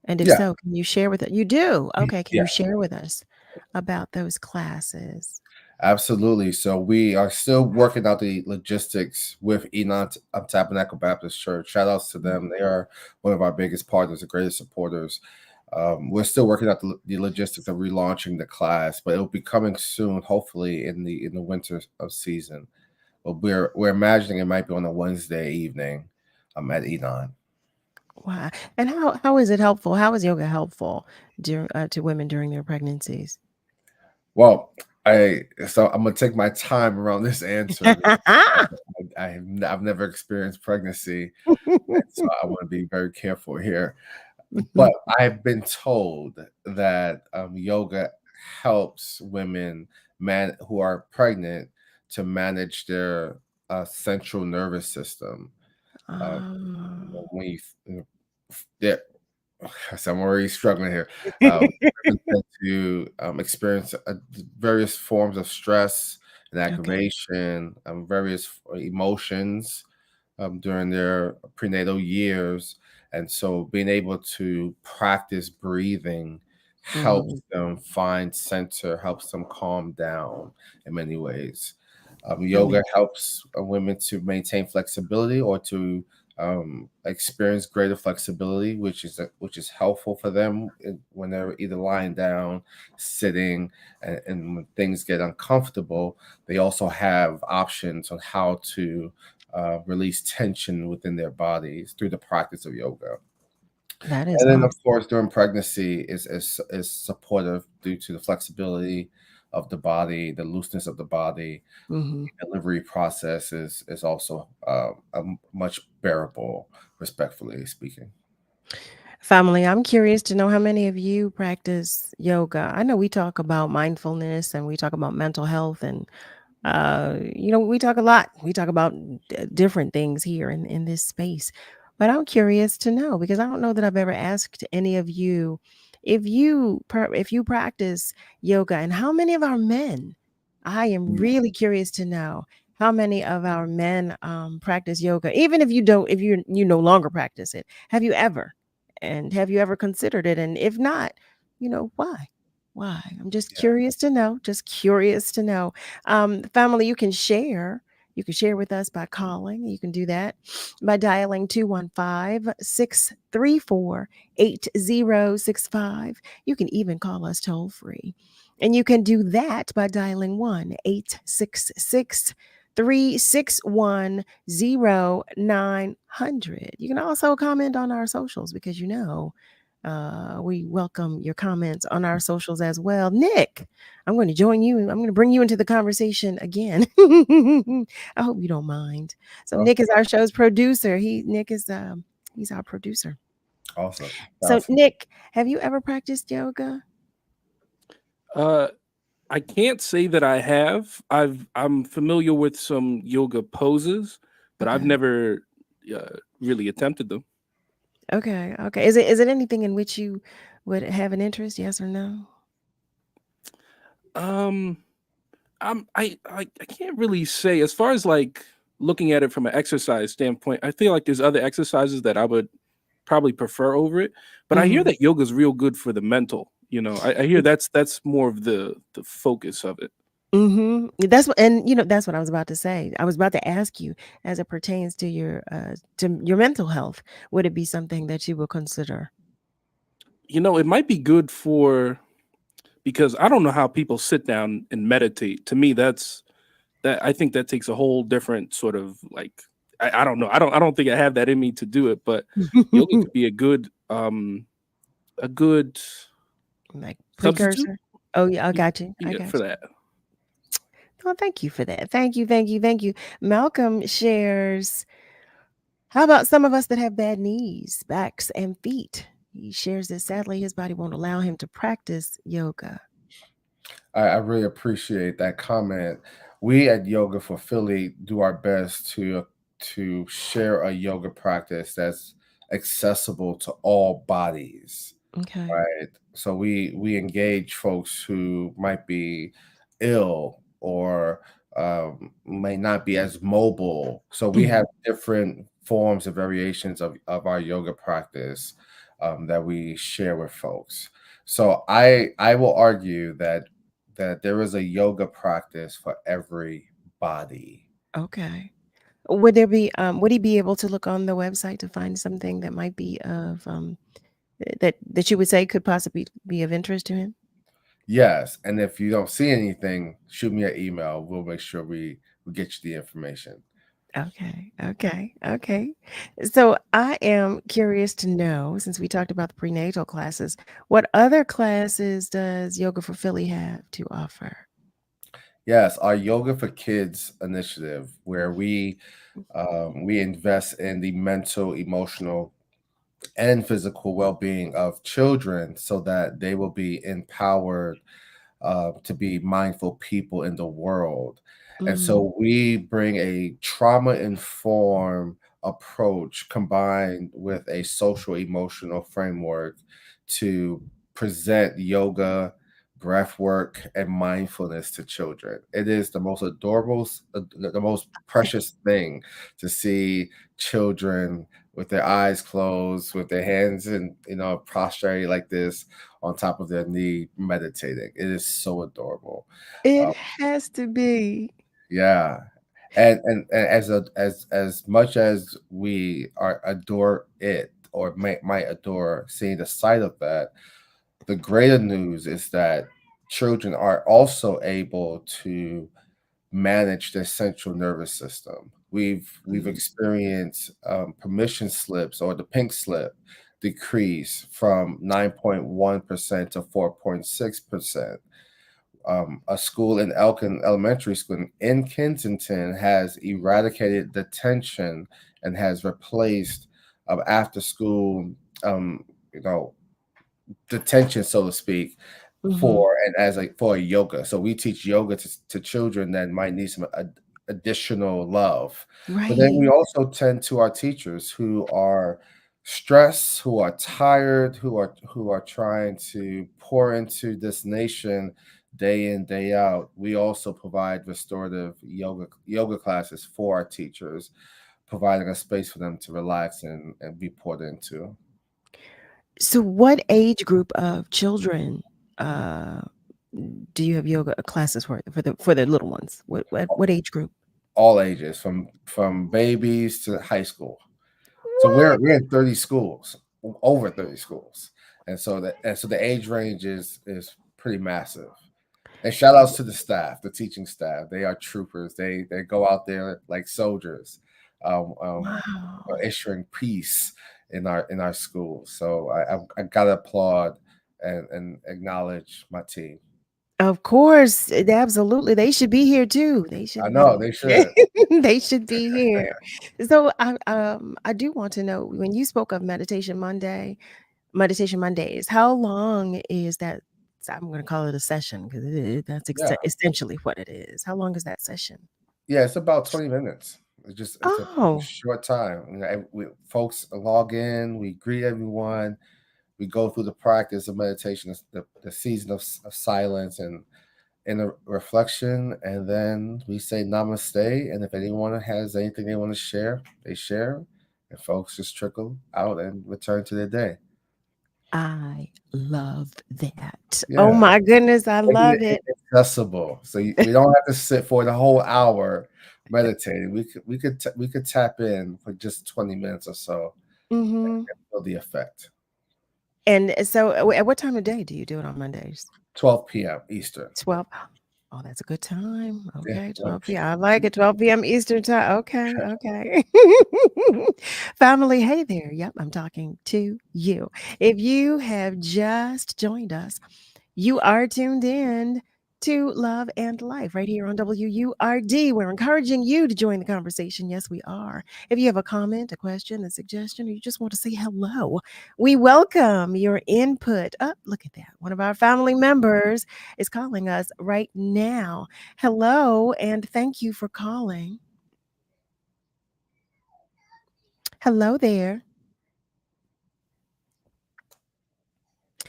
And if so, can you share with us? You do? Okay. Can you share with us about those classes? Absolutely. So we are still working out the logistics with Enon Tabernacle Baptist Church. Shout outs to them. They are one of our biggest partners, the greatest supporters. We're still working out the logistics of relaunching the class, but it will be coming soon, hopefully in the winter of season. But we're imagining it might be on a Wednesday evening at Enon. Wow. And how is it helpful? How is yoga helpful to women during their pregnancies? Well, I'm gonna take my time around this answer. I've never experienced pregnancy, so I want to be very careful here. But I've been told that yoga helps women who are pregnant to manage their central nervous system. When yeah, so I'm already struggling here. Women tend to experience various forms of stress and aggravation, various emotions during their prenatal years. And so being able to practice breathing helps them find center, helps them calm down in many ways. Yoga helps women to maintain flexibility or to experience greater flexibility, which is helpful for them when they're either lying down, sitting, and when things get uncomfortable. They also have options on how to release tension within their bodies through the practice of yoga. That is And then, awesome. of course, during pregnancy is supportive due to the flexibility of the body, the looseness of the body. Mm-hmm. The delivery process is also a much bearable, respectfully speaking. Family, I'm curious to know how many of you practice yoga. I know we talk about mindfulness and we talk about mental health and we talk a lot. We talk about different things here in this space. But I'm curious to know because I don't know that I've ever asked any of you if you practice yoga and how many of our men. I am really curious to know how many of our men practice yoga, even if you don't, if you no longer practice it. Have you ever? And have you ever considered it? And if not, why? Why? I'm just curious to know. Just curious to know. Family, you can share. You can share with us by calling. You can do that by dialing 215-634-8065. You can even call us toll free. And you can do that by dialing 1-866-361-0900. You can also comment on our socials because we welcome your comments on our socials as well. Nick, I'm going to join you. I'm going to bring you into the conversation again. I hope you don't mind. So Nick is our show's producer. Nick is he's our producer. Awesome. So Nick, have you ever practiced yoga? I can't say that I have. I'm familiar with some yoga poses, but I've never really attempted them. Okay. Is it anything in which you would have an interest? Yes or no? I can't really say as far as like looking at it from an exercise standpoint. I feel like there's other exercises that I would probably prefer over it, but I hear that yoga is real good for the mental. I hear that's more of the focus of it. That's what I was about to say. I was about to ask you, as it pertains to your mental health, would it be something that you will consider? It might be good because I don't know how people sit down and meditate. To me, I think that takes a whole different sort of like I don't know. I don't think I have that in me to do it, but yoga could be a good like substitute. precursor. Oh yeah, I got you. I got for you. that. Well, thank you for that. Thank you. Malcolm shares. How about some of us that have bad knees, backs, and feet? He shares that sadly his body won't allow him to practice yoga. I really appreciate that comment. We at Yoga4Philly do our best to share a yoga practice that's accessible to all bodies. Okay. Right. So we engage folks who might be ill or may not be as mobile. So we have different forms and variations of our yoga practice that we share with folks. So I will argue that there is a yoga practice for every body. Okay. Would he be able to look on the website to find something that might be of that you would say could possibly be of interest to him? Yes, and if you don't see anything, shoot me an email. We'll make sure we get you the information. Okay. So I am curious to know, since we talked about the prenatal classes, what other classes does Yoga4Philly have to offer? Yes, our Yoga for Kids initiative, where we invest in the mental, emotional and physical well-being of children so that they will be empowered to be mindful people in the world. And so we bring a trauma-informed approach combined with a social emotional framework to present yoga, breath work, and mindfulness to children. It is the most adorable, the most precious thing to see children with their eyes closed, with their hands and prostrate like this on top of their knee, meditating. It is so adorable. It has to be. Yeah, and as much as we adore it or might adore seeing the sight of that, the greater news is that children are also able to manage their central nervous system. We've experienced permission slips or the pink slip decrease from 9.1% to 4.6%. A school in Elkin Elementary School in Kensington has eradicated detention and has replaced after school, um, you know, detention, so to speak, for and as a for yoga. So we teach yoga to children that might need some additional love. But then we Right. also tend to our teachers who are stressed, who are tired, who are trying to pour into this nation day in, day out. We also provide restorative yoga classes for our teachers, providing a space for them to relax and be poured into. So, what age group of children uh, do you have yoga classes for the little ones? What age group? All ages, from babies to high school. So What? we're in 30 schools, over 30 schools. And so the age range is pretty massive. And shout outs to the staff, the teaching staff. They are troopers. They go out there like soldiers, Wow. issuing peace in our schools. So I gotta applaud and acknowledge my team. Of course, absolutely. They should be here too. They should I have know been. they should. They should be here. So I do want to know when you spoke of Meditation Mondays, how long is that? I'm going to call it a session because that's Yeah. essentially what it is. How long is that session? Yeah, it's about 20 minutes. It's a Oh, short time. Folks log in, we greet everyone, we go through the practice of meditation, the season of silence and inner reflection, and then we say namaste. And if anyone has anything they want to share, they share, and folks just trickle out and return to their day. I love that. Oh Yeah, my goodness, I making love it it. accessible, so we don't have to sit for the whole hour meditating. We could tap in for just 20 minutes or so Hmm. and feel the effect. And so, at what time of day do you do it on Mondays? 12 p.m. Eastern. 12. Oh, that's a good time. Yeah, Okay, 12 12 p.m. I like it. 12 p.m. Eastern time. Okay, okay. Family, hey there. Yep, I'm talking to you. If you have just joined us, you are tuned in to Love and Life right here on WURD. We're encouraging you to join the conversation. Yes, we are. If you have a comment, a question, a suggestion, or you just want to say hello, we welcome your input. Oh, look at that. One of our family members is calling us right now. Hello, and thank you for calling. Hello there.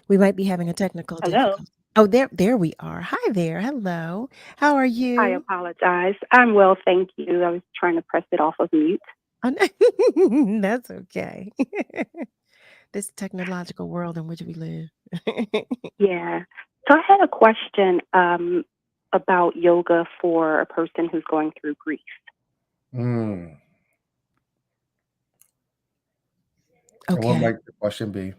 We might be having a technical Hello. difficulty. Oh, there we are. Hi there. Hello. How are I you? apologize. I'm well, thank you. I was trying to press it off of mute. That's okay. This technological world in which we live. Yeah. So I had a question about yoga for a person who's going through grief. Mm. And what Okay. might the question be?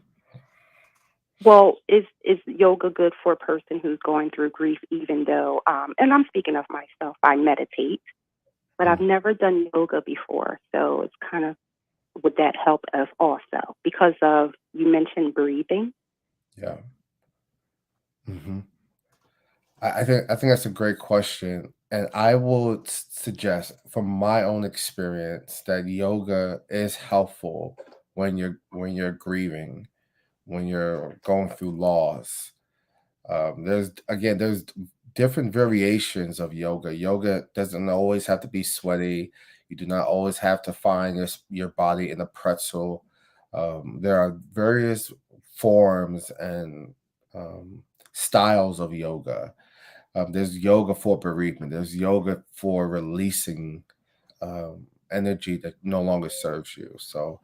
Well, is yoga good for a person who's going through grief, even though, and I'm speaking of myself, I meditate, but I've never done yoga before. So it's kind of, would that help us also? Because of, you mentioned breathing. Yeah. hmm I think that's a great question, and I would suggest, from my own experience, that yoga is helpful when you're grieving, when you're going through loss. There's different variations of yoga. Yoga doesn't always have to be sweaty. You do not always have to find your body in a pretzel. There are various forms and styles of yoga. There's yoga for bereavement. There's yoga for releasing energy that no longer serves you. So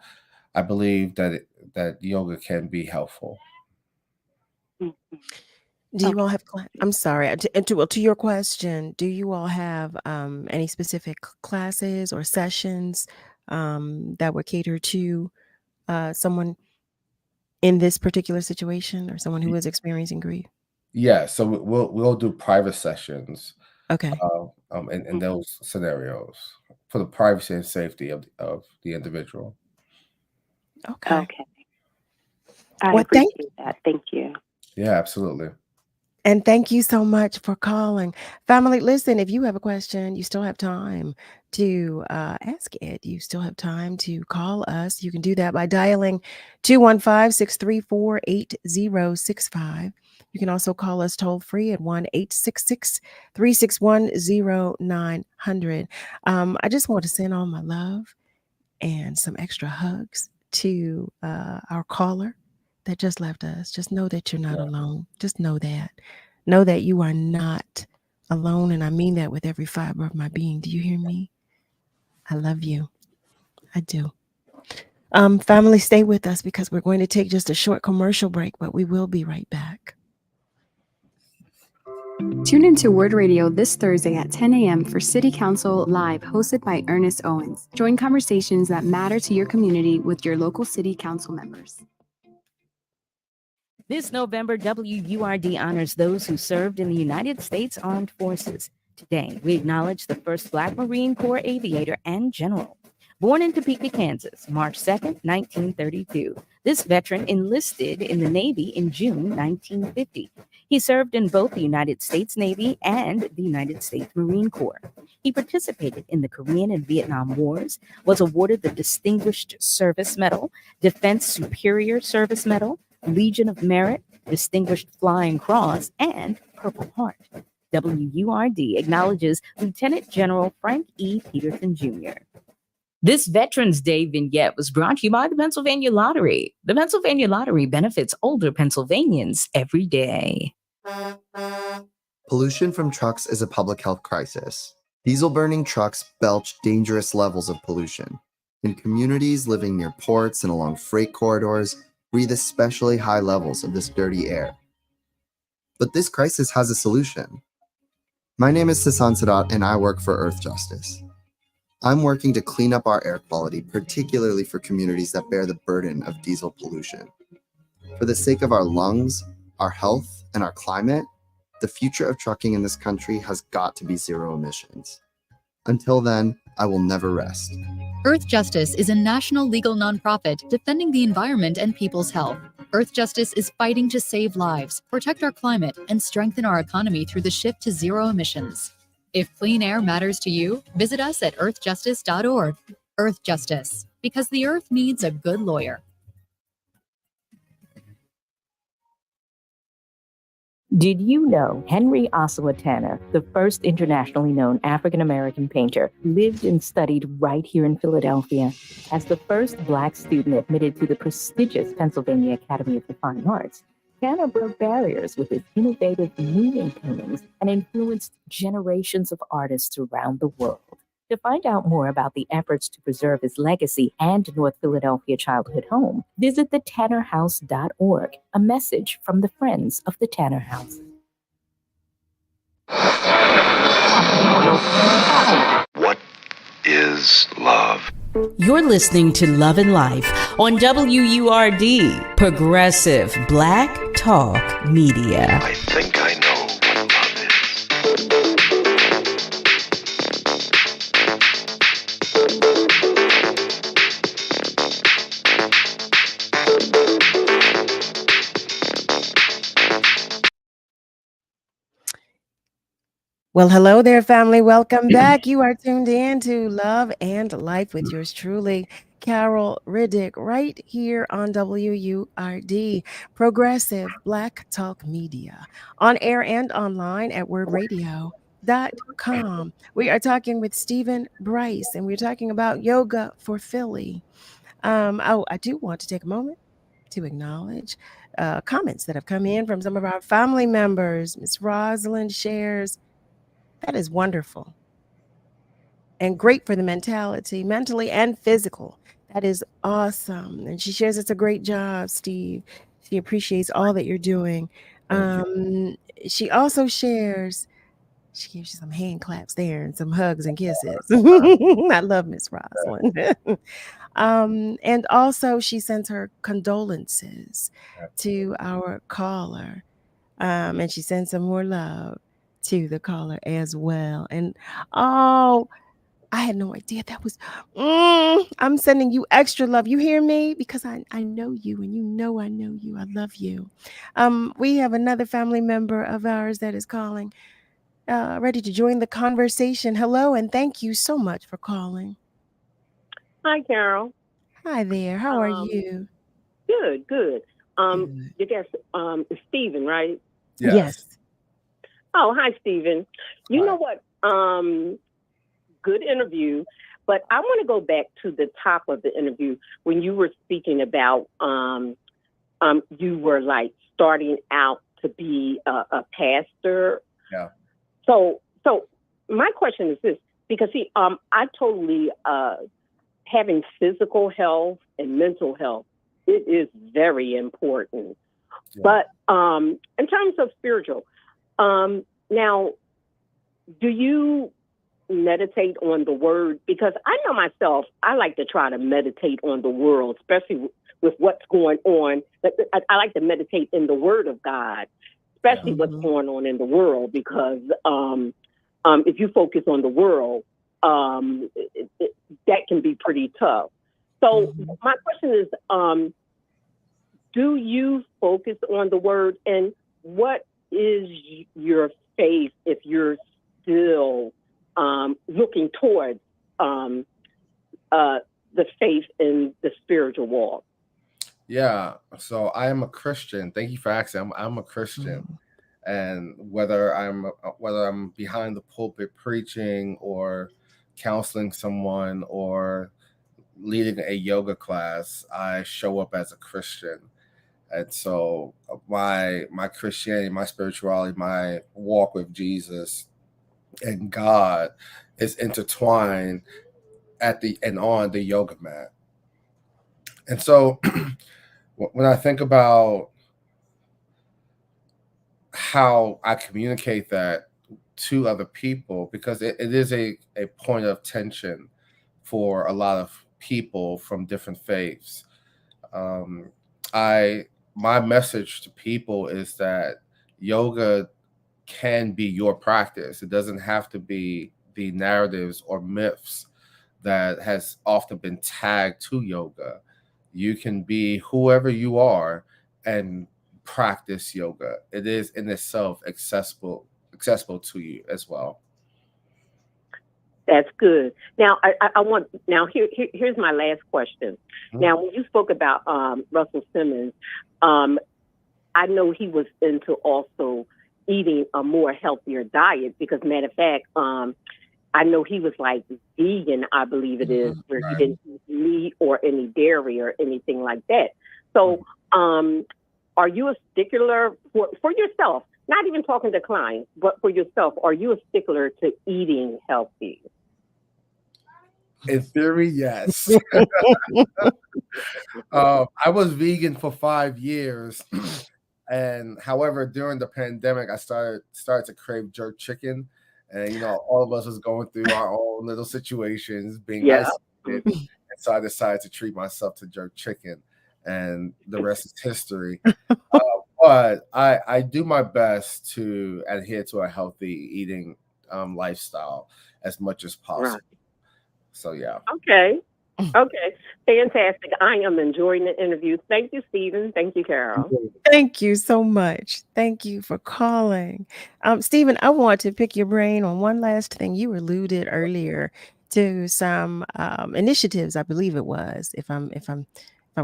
I believe that yoga can be helpful. Do you all have I'm sorry, to your question, do you all have any specific classes or sessions that would cater to someone in this particular situation or someone who is experiencing grief? Yeah, so we'll do private sessions. Okay. In those scenarios for the privacy and safety of the individual. Okay. I Well, appreciate that. Thank you. Yeah, absolutely. And thank you so much for calling. Family, listen, if you have a question, you still have time to ask it. You still have time to call us. You can do that by dialing 215-634-8065. You can also call us toll free at 1-866-361-0900. I just want to send all my love and some extra hugs to our caller that just left us. Just know that you're not alone. Just know that. Know that you are not alone. And I mean that with every fiber of my being. Do you hear me? I love you. I do. Family, stay with us because we're going to take just a short commercial break, but we will be right back. Tune into WURD Radio this Thursday at 10 a.m. for City Council Live, hosted by Ernest Owens. Join conversations that matter to your community with your local City Council members. This November, WURD honors those who served in the United States Armed Forces. Today, we acknowledge the first Black Marine Corps aviator and general. Born in Topeka, Kansas, March 2nd, 1932, this veteran enlisted in the Navy in June 1950. He served in both the United States Navy and the United States Marine Corps. He participated in the Korean and Vietnam Wars, was awarded the Distinguished Service Medal, Defense Superior Service Medal, Legion of Merit, Distinguished Flying Cross, and Purple Heart. WURD acknowledges Lieutenant General Frank E. Peterson Jr. This Veterans Day vignette was brought to you by the Pennsylvania Lottery. The Pennsylvania Lottery benefits older Pennsylvanians every day. Pollution from trucks is a public health crisis. Diesel-burning trucks belch dangerous levels of pollution, and communities living near ports and along freight corridors breathe especially high levels of this dirty air. But this crisis has a solution. My name is Sasan Sadat, and I work for Earth Justice. I'm working to clean up our air quality, particularly for communities that bear the burden of diesel pollution. For the sake of our lungs, our health, and our climate, the future of trucking in this country has got to be zero emissions. Until then, I will never rest. Earth Justice is a national legal nonprofit defending the environment and people's health. Earth Justice is fighting to save lives, protect our climate, and strengthen our economy through the shift to zero emissions. If clean air matters to you, visit us at earthjustice.org. Earth Justice, because the earth needs a good lawyer. Did you know Henry Ossawa Tanner, the first internationally known African-American painter, lived and studied right here in Philadelphia? As the first Black student admitted to the prestigious Pennsylvania Academy of the Fine Arts, Tanner broke barriers with his innovative moving paintings and influenced generations of artists around the world. To find out more about the efforts to preserve his legacy and North Philadelphia childhood home, visit thetannerhouse.org, a message from the Friends of the Tanner House. What is love? You're listening to Love and Life on WURD, Progressive Black Talk Media. I think I know what love is. Well, hello there, family. Welcome back. You are tuned in to Love and Life with yours truly, Carol Riddick right here on WURD, Progressive Black Talk Media, on air and online at wordradio.com. We are talking with Stephen Brice, and we're talking about Yoga for Philly. I do want to take a moment to acknowledge comments that have come in from some of our family members. Miss Rosalind shares, that is wonderful and great for the mentality, mentally and physical. That is awesome. And she shares it's a great job, Steve. She appreciates all that you're doing. She also shares, she gives you some hand claps there and some hugs and kisses. I love Miss Rosalind. And also she sends her condolences to our caller. And she sends some more love to the caller as well. And oh, I had no idea that was. I'm sending you extra love. You hear me? Because I know you, and you know I know you. I love you. We have another family member of ours that is calling, ready to join the conversation. Hello, and thank you so much for calling. Hi, Carol. Hi there. How are you? Good, good. You guess it's Stephen, right? Yes. Oh, hi, Stephen. You know what? Good interview, but I want to go back to the top of the interview when you were speaking about you were like starting out to be a pastor. Yeah. So my question is this, because see, I totally having physical health and mental health, it is very important. Yeah. But in terms of spiritual, now, do you meditate on the word? Because I know myself, I like to try to meditate on the world, especially with what's going on. I like to meditate in the word of God, especially what's going on in the world, because if you focus on the world, that can be pretty tough. So my question is, do you focus on the word, and what is your faith if you're still looking towards the faith in the spiritual walk? Yeah, so I am a Christian. Thank you for asking. I'm a Christian, and whether I'm behind the pulpit preaching or counseling someone or leading a yoga class, I show up as a Christian. And so my Christianity, my spirituality, my walk with Jesus and God is intertwined on the yoga mat. And so when I think about how I communicate that to other people, because it is a point of tension for a lot of people from different faiths. My message to people is that yoga can be your practice. It doesn't have to be the narratives or myths that has often been tagged to yoga. You can be whoever you are and practice yoga. It is in itself accessible to you as well. That's good. Now, I want, here's my last question. Now, when you spoke about Russell Simmons, I know he was into also eating a more healthier diet, because matter of fact, I know he was like vegan, I believe it is, where he didn't eat meat or any dairy or anything like that. So are you a stickler for yourself, not even talking to clients, but for yourself, are you a stickler to eating healthy? In theory, yes. I was vegan for 5 years. And however, during the pandemic, I started to crave jerk chicken. And, all of us was going through our own little situations, being isolated. And so I decided to treat myself to jerk chicken. And the rest is history. But I do my best to adhere to a healthy eating lifestyle as much as possible. Right. So, yeah. Okay. Fantastic. I am enjoying the interview. Thank you, Stephen. Thank you, Carol. Thank you so much. Thank you for calling. Stephen, I want to pick your brain on one last thing. You alluded earlier to some initiatives, I believe it was, if I'm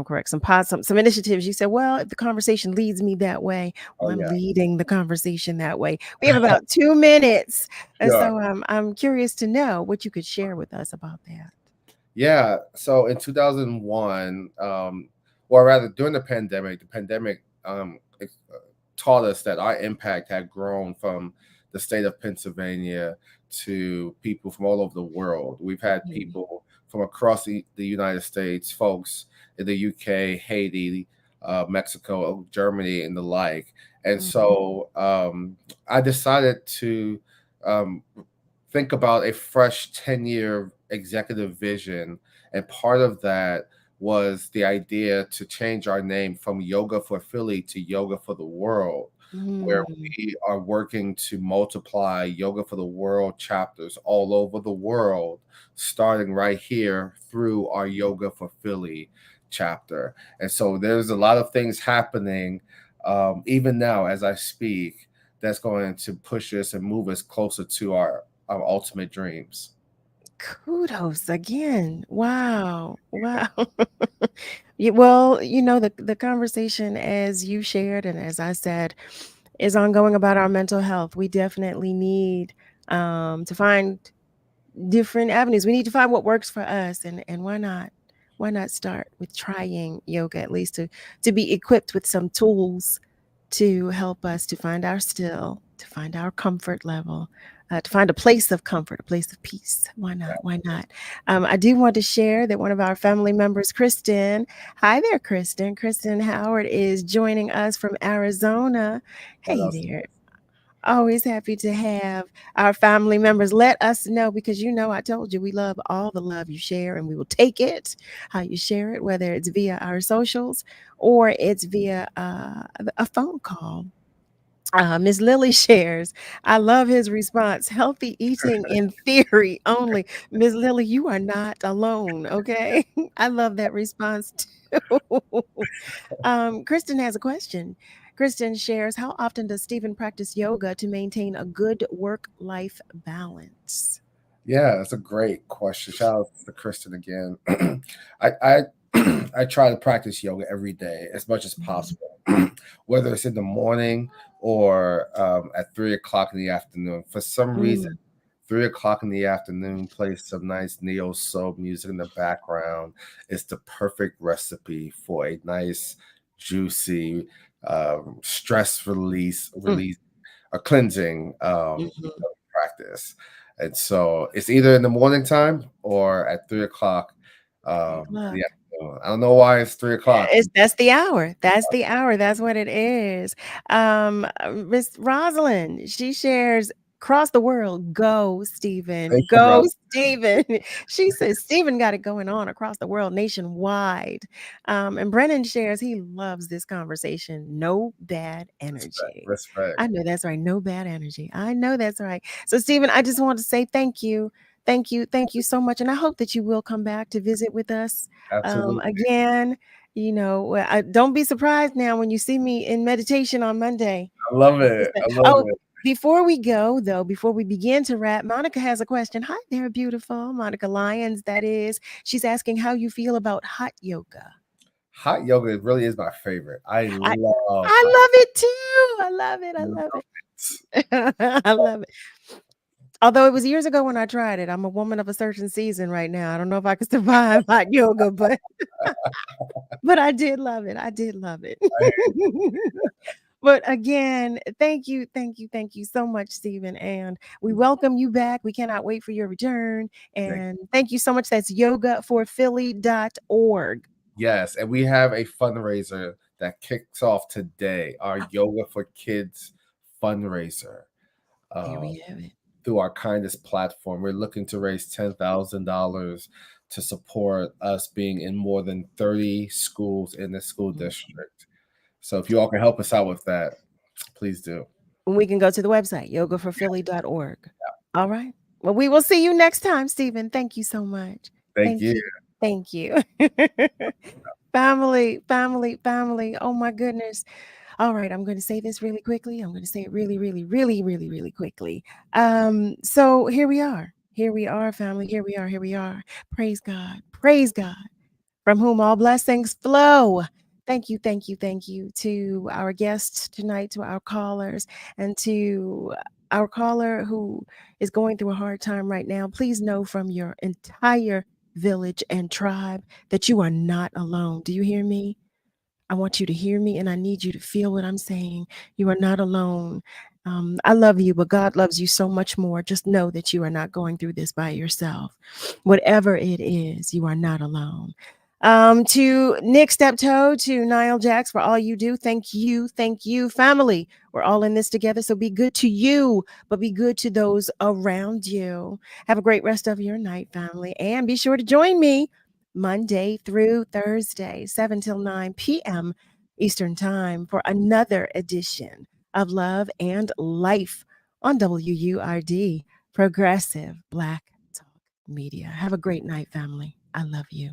correct, some initiatives. You said, well, if the conversation leads me that way, well, Oh I'm yeah. leading the conversation that way. We have about 2 minutes, and Sure. so I'm curious to know what you could share with us about that. Yeah. So in 2001, or rather during the pandemic taught us that our impact had grown from the state of Pennsylvania to people from all over the world. We've had people from across the United States, folks in the UK, Haiti, Mexico, Germany, and the like. And so I decided to um, think about a fresh 10-year executive vision. And part of that was the idea to change our name from Yoga4Philly to Yoga for the World, where we are working to multiply Yoga for the World chapters all over the world, starting right here through our Yoga4Philly chapter. And so there's a lot of things happening even now as I speak that's going to push us and move us closer to our ultimate dreams. Kudos again. Wow. Wow. Well, the conversation, as you shared and as I said, is ongoing about our mental health. We definitely need to find different avenues. We need to find what works for us, and why not start with trying yoga, at least to be equipped with some tools to help us to find our still, to find our comfort level, to find a place of comfort, a place of peace. Why not? Why not? I do want to share that one of our family members, Kristen, hi there, Kristen. Kristen Howard is joining us from Arizona. Hey there. Always happy to have our family members. Let us know, because I told you we love all the love you share, and we will take it how you share it, whether it's via our socials or it's via a phone call. Miss Lily shares, I love his response. Healthy eating in theory only. Miss Lily, you are not alone, okay? I love that response too. Kristen has a question. Kristen shares, how often does Stephen practice yoga to maintain a good work-life balance? Yeah, that's a great question. Shout out to Kristen again. I I try to practice yoga every day as much as possible, whether it's in the morning or at 3 o'clock in the afternoon. For some reason, 3 o'clock in the afternoon plays some nice neo soul music in the background. It's the perfect recipe for a nice, juicy, stress release, a cleansing practice. And so it's either in the morning time or at 3 o'clock. Look. Yeah, I don't know why it's 3 o'clock. That's the hour. That's the hour. That's what it is. Miss Rosalind, she shares, cross the world. Go, Stephen. Thank you, Go, Rob. Stephen. She says Stephen got it going on across the world, nationwide. And Brennan shares he loves this conversation. No bad energy. Respect. I know that's right. No bad energy. I know that's right. So, Stephen, I just want to say thank you. Thank you. Thank you so much. And I hope that you will come back to visit with us Absolutely. again. Don't be surprised now when you see me in meditation on Monday. I love it. I love Oh, it. before we go, though, before we begin to wrap, Monica has a question. Hi there, beautiful. Monica Lyons, that is. She's asking how you feel about hot yoga. Hot yoga really is my favorite. I love I love it too. I love it. I love it. I love it. Although it was years ago when I tried it. I'm a woman of a certain season right now. I don't know if I could survive hot yoga, but but I did love it. I did love it. But again, thank you so much, Stephen. And we welcome you back. We cannot wait for your return. And thank you so much. That's yoga4philly.org. Yes, and we have a fundraiser that kicks off today, our Yoga for Kids fundraiser. Here we have it. Through our kindness platform, we're looking to raise $10,000 to support us being in more than 30 schools in the school district. So if you all can help us out with that, please do. We can go to the website, yoga4philly.org. All right. Well, we will see you next time, Stephen. Thank you so much. Thank you. Thank you. Family. Oh my goodness. All right, I'm going to say this really quickly. I'm going to say it really, really, really, really, really quickly. So here we are. Here we are, family. Here we are. Here we are. Praise God. Praise God. From whom all blessings flow. Thank you, thank you, thank you to our guests tonight, to our callers, and to our caller who is going through a hard time right now. Please know from your entire village and tribe that you are not alone. Do you hear me? I want you to hear me and I need you to feel what I'm saying. You are not alone. I love you, but God loves you so much more. Just know that you are not going through this by yourself. Whatever it is, you are not alone. To Nick Steptoe, to Niall Jax, for all you do. Thank you, family. We're all in this together. So be good to you, but be good to those around you. Have a great rest of your night, family. And be sure to join me Monday through Thursday, 7 till 9 p.m. Eastern Time for another edition of Love and Life on WURD, Progressive Black Talk Media. Have a great night, family. I love you.